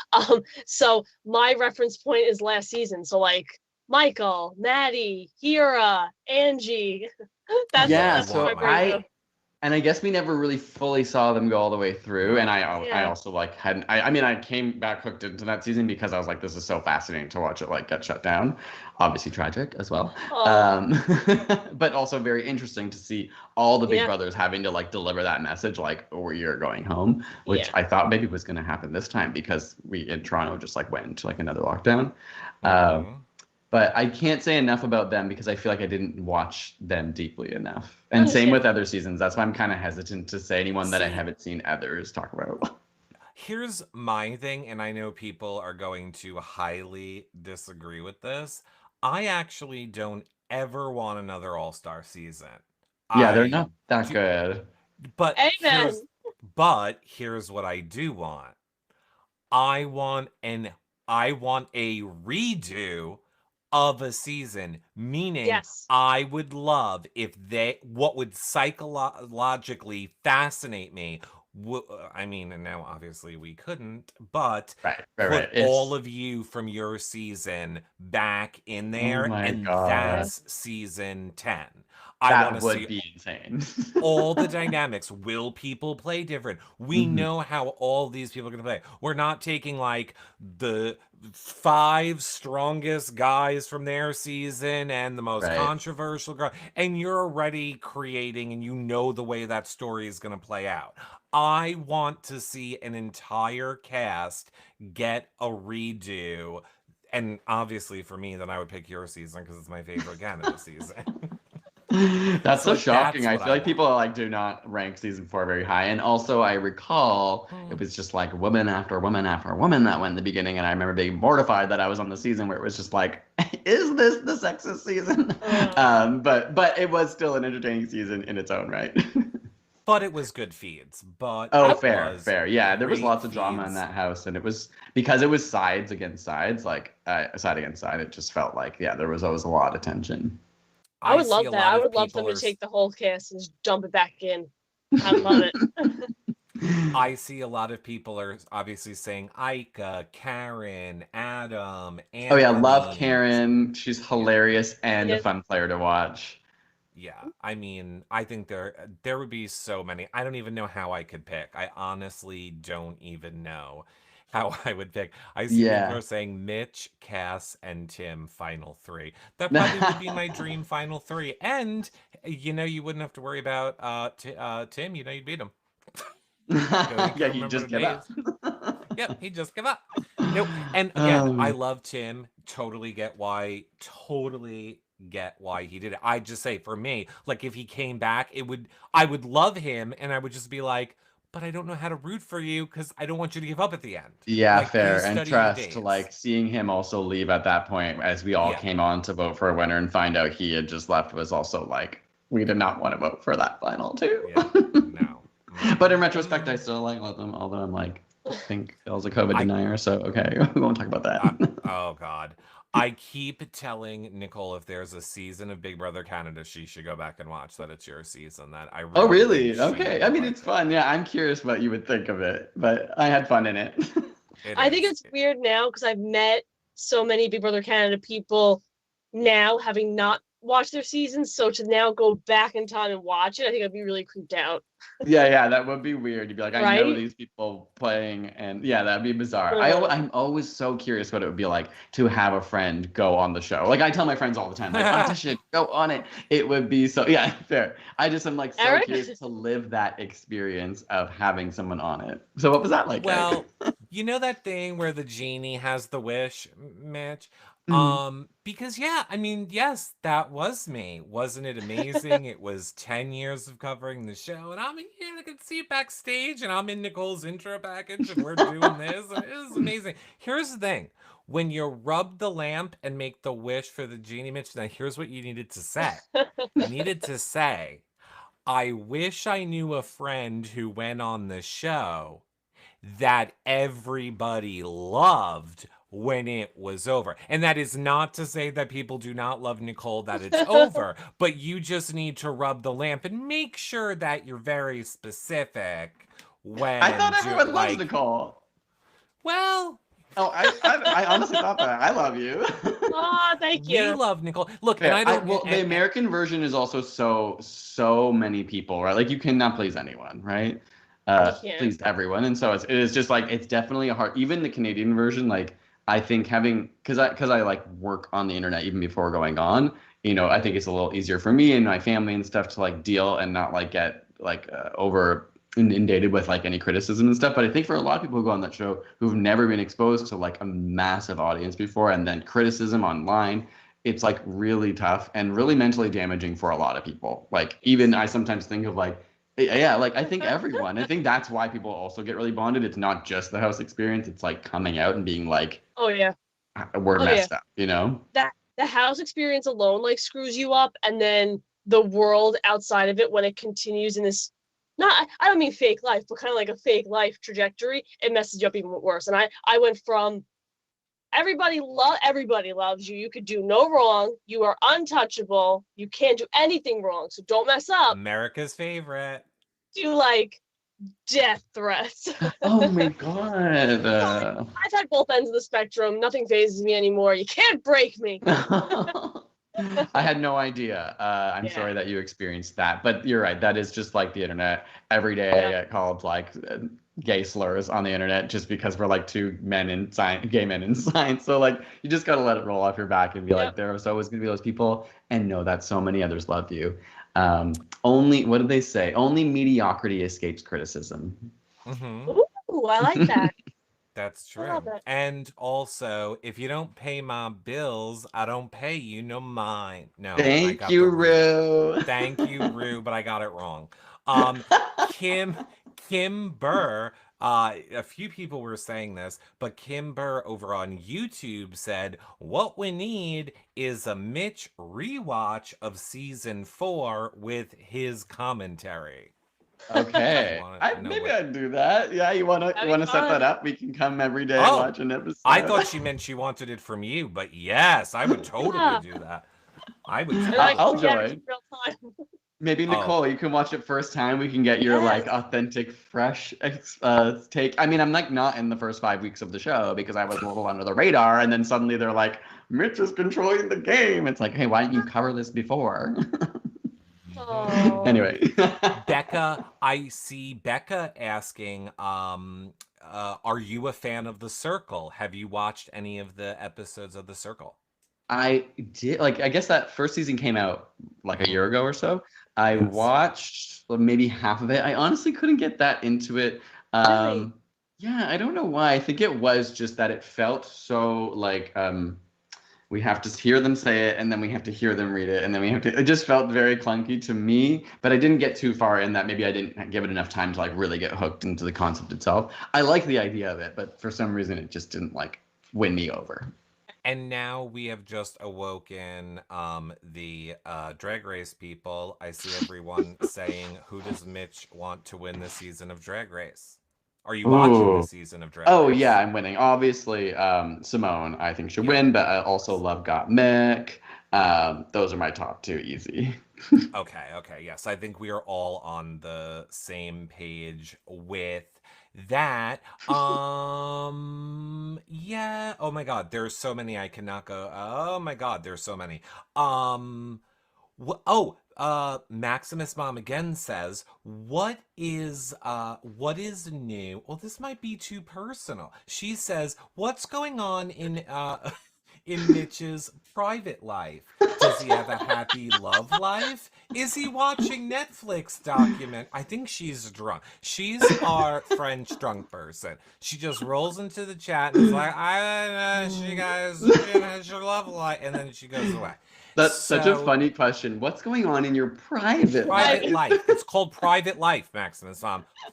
B: So my reference point is last season. So like Michael, Maddie, Hira, Angie. That's
A: yeah,
C: Yeah,
A: you
B: that's what
A: want
B: my
C: so
B: brain goes.
C: and I guess we never really fully saw them go all the way through. And
A: No.
C: I
B: Yeah.
C: also like hadn't, I mean, I came back hooked into that season because I was like, this is so fascinating to watch it like get shut down. Obviously tragic as well.
B: Oh,
C: Um, but also very interesting to see all the Big
B: yeah.
C: Brothers having to like deliver that message, like, oh, you're going home, which
B: Yeah.
C: I thought maybe was going to happen this time because we in Toronto just like went into like another lockdown. Um,
A: Mm-hmm.
C: but I can't say enough about them because I feel like I didn't watch them deeply enough. And same with
B: Understandable.
C: other seasons. That's why I'm kind of hesitant to say anyone that I
A: See,
C: haven't seen others talk about.
A: here's my thing, and I know people are going to highly disagree with this. I actually don't ever want another All-Star season.
C: Yeah, they're
A: I
C: not that
A: do,
C: good.
A: but
B: Amen.
A: here's what I do want. I want an I want a redo of a season, meaning
B: Yes.
A: I would love if what would psychologically fascinate me. I mean, and now obviously we couldn't, but
C: Right, right,
A: put
C: right.
A: all
C: It's
A: of you from your season back in
C: oh
A: there,
C: my
A: and
B: Yeah.
C: God.
A: that's season 10. I want
C: That
A: to
C: would
A: see
C: be insane.
A: all the dynamics. Will people play different? We
C: Hmm.
A: know how all these people are going to play. We're not taking like the 5 strongest guys from their season and the most
C: Right.
A: controversial guy, and you're already creating and you know the way that story is going to play out. I want to see an entire cast get a redo. And obviously for me, then I would pick your season because it's my favorite Canada season.
C: That's
A: So
C: so
A: like
C: shocking.
A: that's
C: I
A: what
C: feel
A: I
C: like people
A: want.
C: like do not rank season 4 very high. And also I recall it
A: Hmm.
C: was just like woman after woman after woman that went in the beginning. And I remember being mortified that I was on the season where it was just like, is this the sexist season?
B: Uh,
C: But it was still an entertaining season in its own right.
A: But it was good feeds. But
C: Oh,
B: I
A: it
C: fair,
A: was
C: fair. Yeah, there was
A: great
C: lots of drama in
A: feeds.
C: that house, and it was because it was sides against sides, like side against side. It just felt like, yeah, there was always a lot of tension.
B: I
A: I
B: would
A: see
B: love
A: a
B: that.
A: lot
B: I
A: of
B: would love them
A: people
B: to
A: are
B: take the whole cast and just dump it back in. I love it.
A: I see a lot of people are obviously saying Ika, Karen, Adam,
C: Oh yeah, love
A: Anthony.
C: Karen. She's
A: Yeah.
C: hilarious and a
B: Yes.
C: fun player to watch.
A: Yeah, I mean, I think there would be so many. I don't even know how I could pick. I honestly don't even know how I would pick. I see people
C: Yeah.
A: are saying Mitch, Cass, and Tim final three. That probably would be my dream final three. And you wouldn't have to worry about Tim. You'd beat him. Go, you
C: Yeah,
A: can
C: you
A: remember
C: just
A: the
C: give up.
A: days. Yep, he just give up. No, and again, I
C: Um,
A: love Tim. Totally get why he did it. I just say for me, like if he came back, I would love him, and I would just be like, but I don't know how to root for you because I don't want you to give up at the end.
C: yeah,
A: Like, please
C: fair. And
A: study your
C: trust,
A: days.
C: like seeing him also leave at that point as we all
A: Yeah,
C: came on to vote for a winner and find out he had just left was also like, we did not want to vote for that final too.
A: yeah, no.
C: But in
A: Mm-mm,
C: retrospect, I
A: mm-mm.
C: still like them, although I'm like, I think Phil's a COVID
A: I
C: denier, so okay, we won't talk about that.
A: Oh God. I keep telling Nicole if there's a season of Big Brother Canada, she should go back and watch that it's your season. That I
C: Oh,
A: really think
C: really?
A: she
C: Okay. I
A: would
C: mean,
A: like
C: it's
A: it.
C: fun. Yeah, I'm curious what you would think of it, but I had fun in it.
A: It
B: I think
A: is.
B: it's weird now because I've met so many Big Brother Canada people now having not watched their seasons. So to now go back in time and watch it, I think I'd be really creeped out.
C: Yeah, that would be weird. You'd be like, I know
B: Right?
C: these people playing, and yeah, that'd be bizarre.
B: Uh,
C: I'm always so curious what it would be like to have a friend go on the show. Like I tell my friends all the time, like audition, go on it. It would be so, yeah, fair. I just am like so
B: Eric?
C: curious to live that experience of having someone on it. So what was that like, Eric?
A: Well, you know that thing where the genie has the wish, Mitch?
C: Mhm.
A: Because yeah, I mean, yes, that was me. Wasn't it amazing? It was 10 years of covering the show, and I'm in here, I could see it backstage, and I'm in Nicole's intro package, and we're doing this, and it was amazing. Here's the thing. When you rub the lamp and make the wish for the genie, Mitch, now here's what you needed to say. You needed to say, I wish I knew a friend who went on the show that everybody loved when it was over. And that is not to say that people do not love Nicole, that it's over, but you just need to rub the lamp and make sure that you're very specific
C: I thought
A: when
C: everyone loves
A: like,
C: Nicole.
A: well,
C: Oh, I honestly thought that. I love you.
B: Oh, thank
A: we
B: you.
A: love Nicole. Look, and
C: Fair.
A: I don't
C: Well, the American version is also so many people, right? Like you cannot please anyone, right?
B: You can't.
C: Please everyone, and so it is just like it's definitely a hard. Even the Canadian version, like I think having because I like work on the internet even before going on, I think it's a little easier for me and my family and stuff to like deal and not like get like over inundated with like any criticism and stuff. But I think for a lot of people who go on that show who've never been exposed to like a massive audience before and then criticism online, it's like really tough and really mentally damaging for a lot of people. Like even I sometimes think of like, yeah, like I think everyone. I think that's why people also get really bonded. It's not just the house experience. It's like coming out and being like,
B: Oh yeah.
C: we're
B: Oh yeah.
C: messed up.
B: That the house experience alone like screws you up, and then the world outside of it when it continues in this not I don't mean fake life, but kind of like a fake life trajectory, it messes you up even worse. And I went from everybody loves you. You could do no wrong. You are untouchable. You can't do anything wrong. So don't mess up.
A: America's favorite.
B: Do like death threats.
C: Oh my God.
B: I've had both ends of the spectrum. Nothing phases me anymore. You can't break me.
C: I had no idea. I'm
B: Yeah.
C: sorry that you experienced that, but you're right. That is just like the internet. Every day I get called like gay slurs on the internet just because we're like two men in science, gay men in science. So like you just gotta let it roll off your back and be like, there's always gonna be those people, and know that so many others love you. Only what did they say? Only mediocrity escapes criticism.
A: Mm-hmm.
B: Ooh, I like that.
A: That's
B: I love
A: true.
B: it.
A: And also, if you don't pay my bills, I don't pay you no mind. No, I
C: Thank
A: got the
C: you, Rue.
A: Thank you, Rue, but I got it wrong. Kim Kim Burr, a few people were saying this, but Kim Burr over on YouTube said, what we need is a Mitch rewatch of season 4 with his commentary.
C: Okay.
A: Wanna know
C: Maybe
A: what-
C: I'd do that. Yeah, you wanna
B: That'd be
C: set that
B: fun.
C: up? We can come every day
A: Oh,
C: watch an episode.
A: I thought she meant she wanted it from you, but yes, I would totally
B: Yeah.
A: do that. I would
B: And
A: totally.
B: I
C: I'll
B: can react
C: join.
B: in real time.
C: Maybe
A: Oh,
C: Nicole, you can watch it first time. We can get your like
B: Yes.
C: authentic, fresh take. I mean, I'm like not in the first 5 weeks of the show because I was a little under the radar, and then suddenly they're like, Mitch is controlling the game. It's like, hey, why didn't you cover this before?
B: Oh.
C: Anyway.
A: Becca, I see Becca asking, are you a fan of The Circle? Have you watched any of the episodes of The Circle?
C: I did like I guess that first season came out like a
A: Mhm.
C: year ago or so. I
A: Yes.
C: watched maybe half of it. I honestly couldn't get that into it.
B: Really?
C: Yeah, I don't know why. I think it was just that it felt so like we have to hear them say it and then we have to hear them read it and then we have to it just felt very clunky to me, but I didn't get too far in that maybe I didn't give it enough time to like really get hooked into the concept itself. I like the idea of it, but for some reason it just didn't like win me over.
A: And now we have just awoken the Drag Race people. I see everyone saying, who does Mitch want to win this season of Drag Race? Are you watching this
C: Ooh.
A: season of Drag
C: Oh yeah,
A: Race?
C: I'm winning. Obviously, Simone, I think should
A: Yep.
C: win, but I also love Got Mick. Those are my top two, easy.
A: Okay, okay, yes. I think we are all on the same page with that. Yeah. Oh my God, there's so many I cannot go. Oh my God, there's so many. Um, Maximus Mom again says, what is new? Well, this might be too personal. She says, what's going on in in Mitch's private life? Does he have a happy love life? Is he watching Netflix document? I think she's drunk. She's our French drunk person. She just rolls into the chat and is like, I don't know, she has your love life, and then she goes away.
C: That's such a
A: So
C: funny question. What's going on in your private
A: private
C: life?
A: life. It's called private life, Maximus.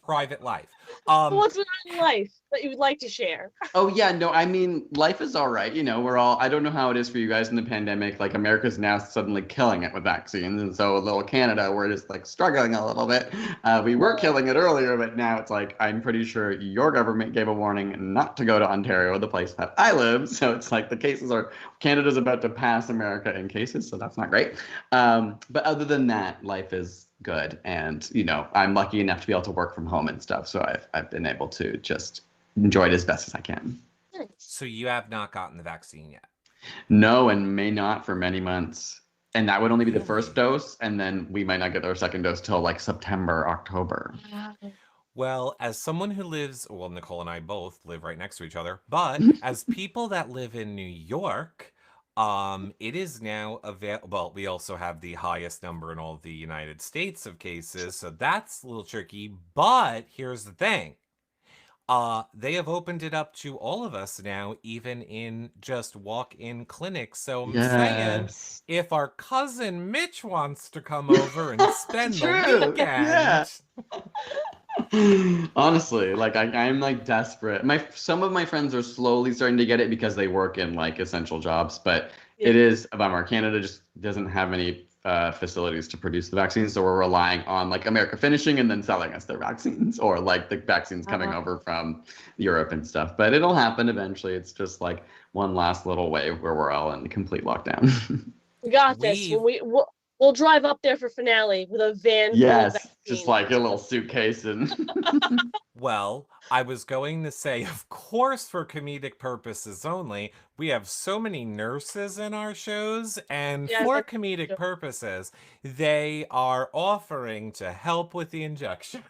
A: Private life.
B: So what's going on in life that you would like to share?
C: Oh yeah, no, I mean life is all right. You know, we're all I don't know how it is for you guys in the pandemic. Like America's now suddenly killing it with vaccines. And so little Canada, we're just like struggling a little bit. We were killing it earlier, but now it's like I'm pretty sure your government gave a warning not to go to Ontario, the place that I live. So it's like the cases are Canada's about to pass America in cases, so that's not great. But other than that, life is good. And you know, I'm lucky enough to be able to work from home and stuff. So I've been able to just enjoy it as best as I can.
B: Nice.
A: So you have not gotten the vaccine yet.
C: No, and may not for many months. And that would only be the first
A: Really?
C: dose, and then we might not get our second dose till like September, October.
B: Wow.
A: Well, as someone who lives, well, Nicole and I both live right next to each other, but as people that live in New York, it is now available. Well, we also have the highest number in all of the United States of cases, so that's a little tricky. But here's the thing. They have opened it up to all of us now, even in just walk-in clinics. So I'm saying,
C: Yes.
A: if our cousin Mitch wants to come over and spend the
C: True. Yeah.
A: weekend,
C: Honestly, like I'm like desperate. My some of my friends are slowly starting to get it because they work in like essential jobs, but
B: Yeah.
C: it is a bummer. Canada just doesn't have any facilities to produce the vaccines, so we're relying on like America finishing and then selling us their vaccines, or like the vaccines coming over from Europe and stuff. But it'll happen eventually. It's just like one last little wave where we're all in complete lockdown.
B: We got this.
A: we
B: We'll drive up there for finale with a van full of
C: Yes, just
B: vaccines.
C: like a little suitcase and
A: Well, I was going to say, of course, for comedic purposes only, we have so many nurses in our shows, and
B: Yes,
A: for
B: that's
A: comedic
B: true.
A: purposes, they are offering to help with the injection.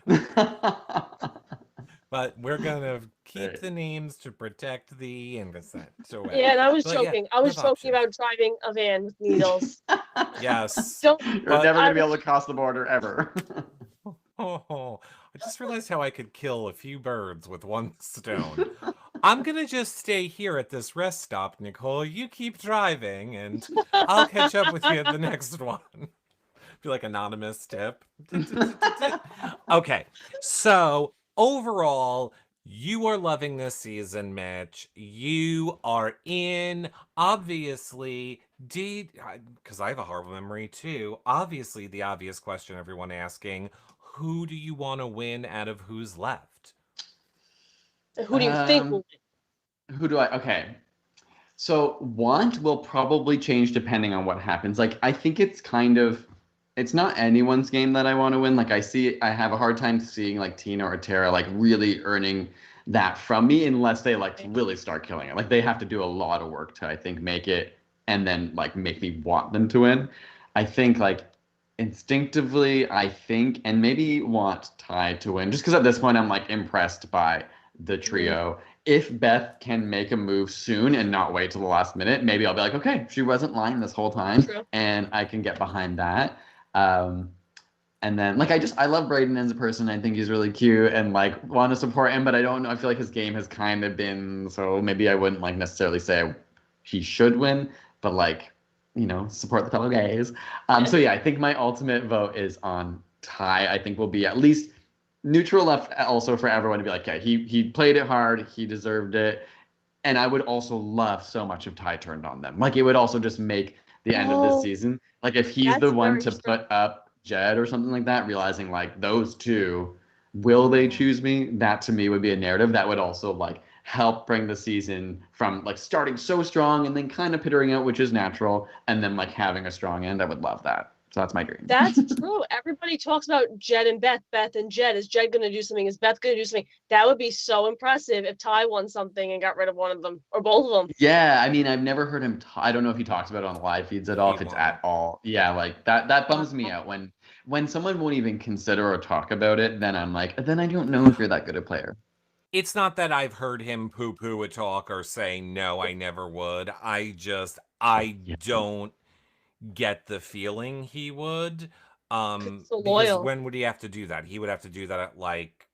A: But we're gonna keep
C: Right.
A: the names to protect the innocent. So
B: Yeah, and I was
A: but yeah,
B: joking. I
A: we
B: was
A: have
B: joking
A: options.
B: about driving a van with needles.
A: Yes,
B: Don't.
C: You're
A: but
C: never gonna be able to cross the border ever.
A: oh, I just realized how I could kill a few birds with one stone. I'm gonna just stay here at this rest stop, Nicole. You keep driving, and I'll catch up with you at the next one. Be like anonymous tip. Okay, so overall, you are loving this season, Mitch. You are in. Obviously, because I have a horrible memory too. Obviously, the obvious question everyone asking: who do you want to win out of who's left?
B: Who do you think will
C: um, who do I? Okay, so want will probably change depending on what happens. Like I think it's kind of it's not anyone's game that I want to win. Like I have a hard time seeing like Tina or Tara like really earning that from me unless they like really start killing it. Like they have to do a lot of work to I think make it and then like make me want them to win. I think like instinctively I think and maybe want Ty to win just because at this point I'm like impressed by the trio. If Beth can make a move soon and not wait till the last minute, maybe I'll be like, okay, she wasn't lying this whole time,
B: True.
C: and I can get behind that. Um, and then like I love Brayden as a person. I think he's really cute and like want to support him, but I don't know. I feel like his game has kind of been so maybe I wouldn't like necessarily say he should win, but like support the fellow gays. So yeah, I think my ultimate vote is on Ty. I think will be at least neutral enough also for everyone to be like, yeah, he played it hard, he deserved it. And I would also love so much if Ty turned on them. Like it would also just make the end of this season. Like if he's the
B: That's
C: one
B: very
C: to
B: true.
C: put up Jed or something like that, realizing like those two, will they choose me? That to me would be a narrative that would also like help bring the season from like starting so strong and then kind of pittering out, which is natural, and then like having a strong end. I would love that. So that's my dream.
B: That's true. Everybody talks about Jed and Beth, Beth and Jed. Is Jed going to do something? Is Beth going to do something? That would be so impressive if Ty won something and got rid of one of them or both of them.
C: Yeah, I mean, I've never heard him. I don't know if he talks about it on the live feeds at all,
A: He
C: if it's
A: won't.
C: at all. Yeah, like that bums me out when someone won't even consider or talk about it. Then I'm like, then I don't know if you're that good a player.
A: It's not that I've heard him poo-poo a talk or say, no, I never would. I
C: Yeah.
A: don't get the feeling he would.
B: So
A: Because
B: loyal.
A: when would he have to do that? He would have to do that at like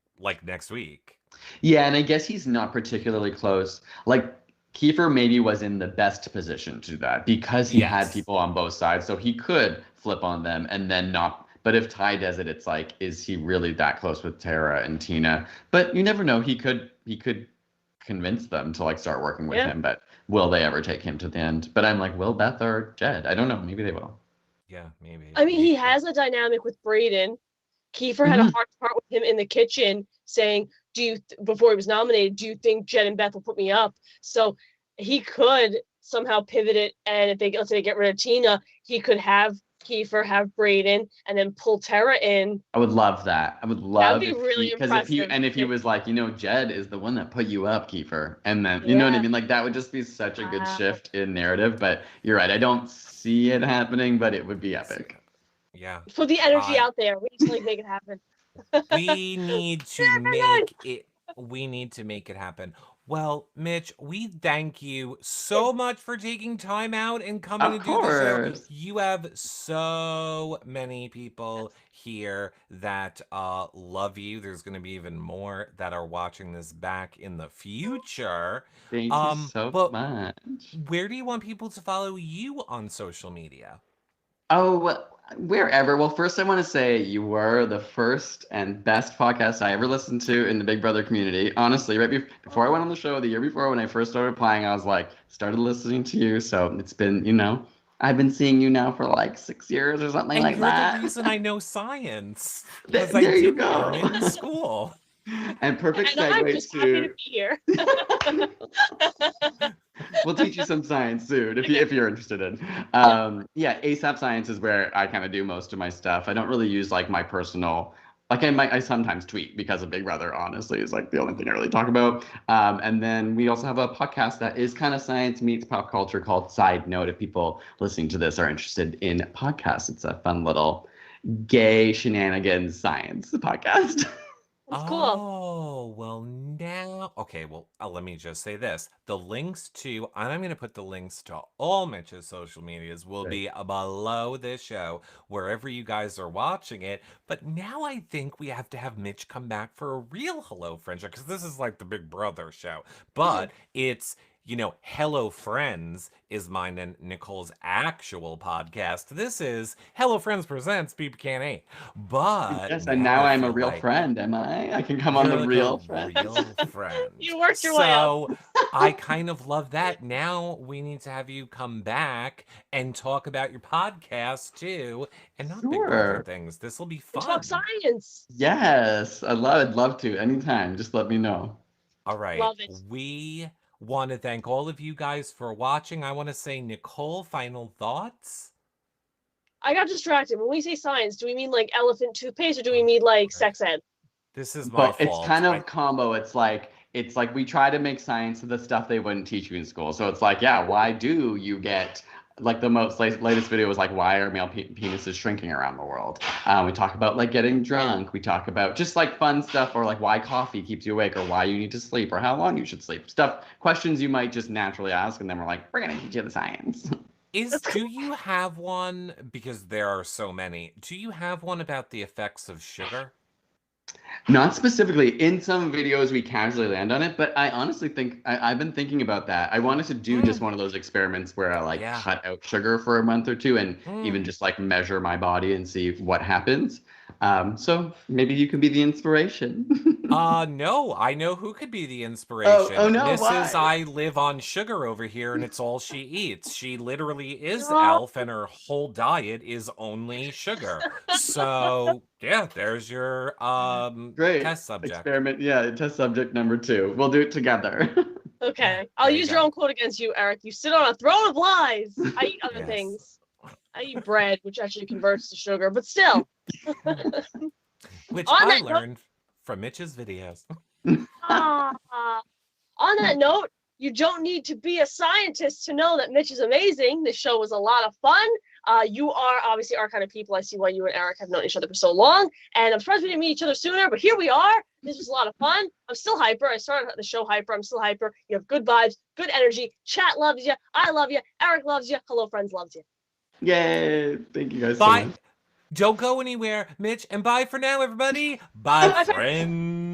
A: next week.
C: Yeah, and I guess he's not particularly close. Like Kiefer maybe was in the best position to do that because he had
A: Yes.
C: people on both sides, so he could flip on them and then not. But if Ty does it, it's like, is he really that close with Tara and Tina? But you never know. He could convince them to like start working with
B: Yeah.
C: him. But will they ever take him to the end? But I'm like, will Beth or Jed? I don't know. Maybe they will.
A: Yeah, maybe.
B: I mean,
A: Me
B: he
A: too.
B: has a dynamic with Brayden. Kiefer had a
C: Mhm.
B: heart to heart with him in the kitchen saying, before he was nominated, do you think Jed and Beth will put me up? So he could somehow pivot it. And if let's say they get rid of Tina, he could have Kiefer, have Brayden, and then pull Tara in.
C: I would love that. I would
B: That would
C: love
B: be
C: if
B: really
C: because if he
B: impressive.
C: and if he was like, Jed is the one that put you up, Kiefer, and then you know what I
B: Yeah.
C: mean. Like that would just be such a good
B: Wow.
C: shift in narrative. But you're right. I don't see it happening, but it would be epic.
A: Yeah.
B: Put the energy
A: I
B: out there. We need to like make it happen.
A: We need to make it happen. Well, Mitch, we thank you so much for taking time out and coming to
C: Of
A: do the show.
C: course.
A: You have so many people here that love you. There's going to be even more that are watching this back in the future.
C: Thank you so
A: But
C: much.
A: where do you want people to follow you on social media?
C: Oh, wherever. Well, first I want to say you were the first and best podcast I ever listened to in the Big Brother community. Honestly, before I went on the show, the year before when I first started applying, I was like, started listening to you. So it's been, I've been seeing you now for like 6 years or something
A: And
C: like
A: you're the
C: that.
A: reason I know science because I
C: There you
A: didn't learn
C: go.
A: it in school.
C: And perfect
B: And I'm
C: segue
B: just happy to
C: to
B: be here.
C: we'll teach you some science soon if you're interested in. Yeah, ASAP Science is where I kind of do most of my stuff. I don't really use like my personal. Like I sometimes tweet because of Big Brother. Honestly, is like the only thing I really talk about. And then we also have a podcast that is kind of science meets pop culture called Side Note. If people listening to this are interested in podcasts, it's a fun little gay shenanigans science podcast.
B: That's cool.
A: Oh, well, now. Okay, well, let me just say this. The links to, and I'm going to put the links to all Mitch's social medias will
C: Great.
A: be below this show, wherever you guys are watching it. But now I think we have to have Mitch come back for a real Hello Friendship, because this is like the Big Brother show. But it's. Hello Friends is mine and Nicole's actual podcast. This is Hello Friends Presents BBCAN9. But
C: Yes, and
A: now
C: now
A: I
C: I'm a
A: feel
C: real
A: like
C: friend, am I? I can come on
A: you're
C: the
A: like a
C: real friend.
A: real friend.
B: You worked your way up.
A: So I kind of love that. Now we need to have you come back and talk about your podcast too, and not Big Brother
C: Sure.
A: things. This will be
B: And
A: fun.
B: talk science.
C: Yes, I'd love to. Anytime. Just let me know.
A: All right.
B: Love it.
A: We want to thank all of you guys for watching. I want to say, Nicole, final thoughts.
B: I got distracted. When we say science, do we mean like elephant toothpaste or do we mean like sex ed?
A: This is my
C: But it's
A: fault.
C: kind of combo. It's like we try to make science of the stuff they wouldn't teach you in school. So it's like, yeah, why do you get like the most latest video was like, why are male penises shrinking around the world? We talk about like getting drunk. We talk about just like fun stuff, or like why coffee keeps you awake, or why you need to sleep, or how long you should sleep. Questions you might just naturally ask, and then we're like, we're gonna teach you the science.
A: Do you have one, because there are so many, do you have one about the effects of sugar?
C: Not specifically. In some videos, we casually land on it, but I honestly think I've been thinking about that. I wanted to do just one of those experiments where I like cut out sugar for a month or two and even just like measure my body and see what happens. So maybe you could be the inspiration.
A: No, I know who could be the inspiration.
C: Oh no,
A: Mrs.
C: why?
A: I live on sugar over here, and it's all she eats. She literally is Elf, and her whole diet is only sugar. So yeah, there's your
C: Great
A: test subject.
C: experiment. Yeah, test subject number 2. We'll do it together.
B: Okay. I'll use your own quote against you, Eric. You sit on a throne of lies. I eat other things. I eat bread, which actually converts to sugar, but still.
A: Which I learned from Mitch's videos.
B: On that note, you don't need to be a scientist to know that Mitch is amazing. This show was a lot of fun. You are obviously our kind of people. I see why you and Eric have known each other for so long. And I'm surprised we didn't meet each other sooner, but here we are. This was a lot of fun. I'm still hyper. I started the show hyper. I'm still hyper. You have good vibes, good energy. Chat loves you. I love you. Eric loves you. Hello Friends loves you.
C: Yay. Thank you guys so
A: Bye.
C: much.
A: Don't go anywhere, Mitch. And bye for now, everybody. Bye, friends.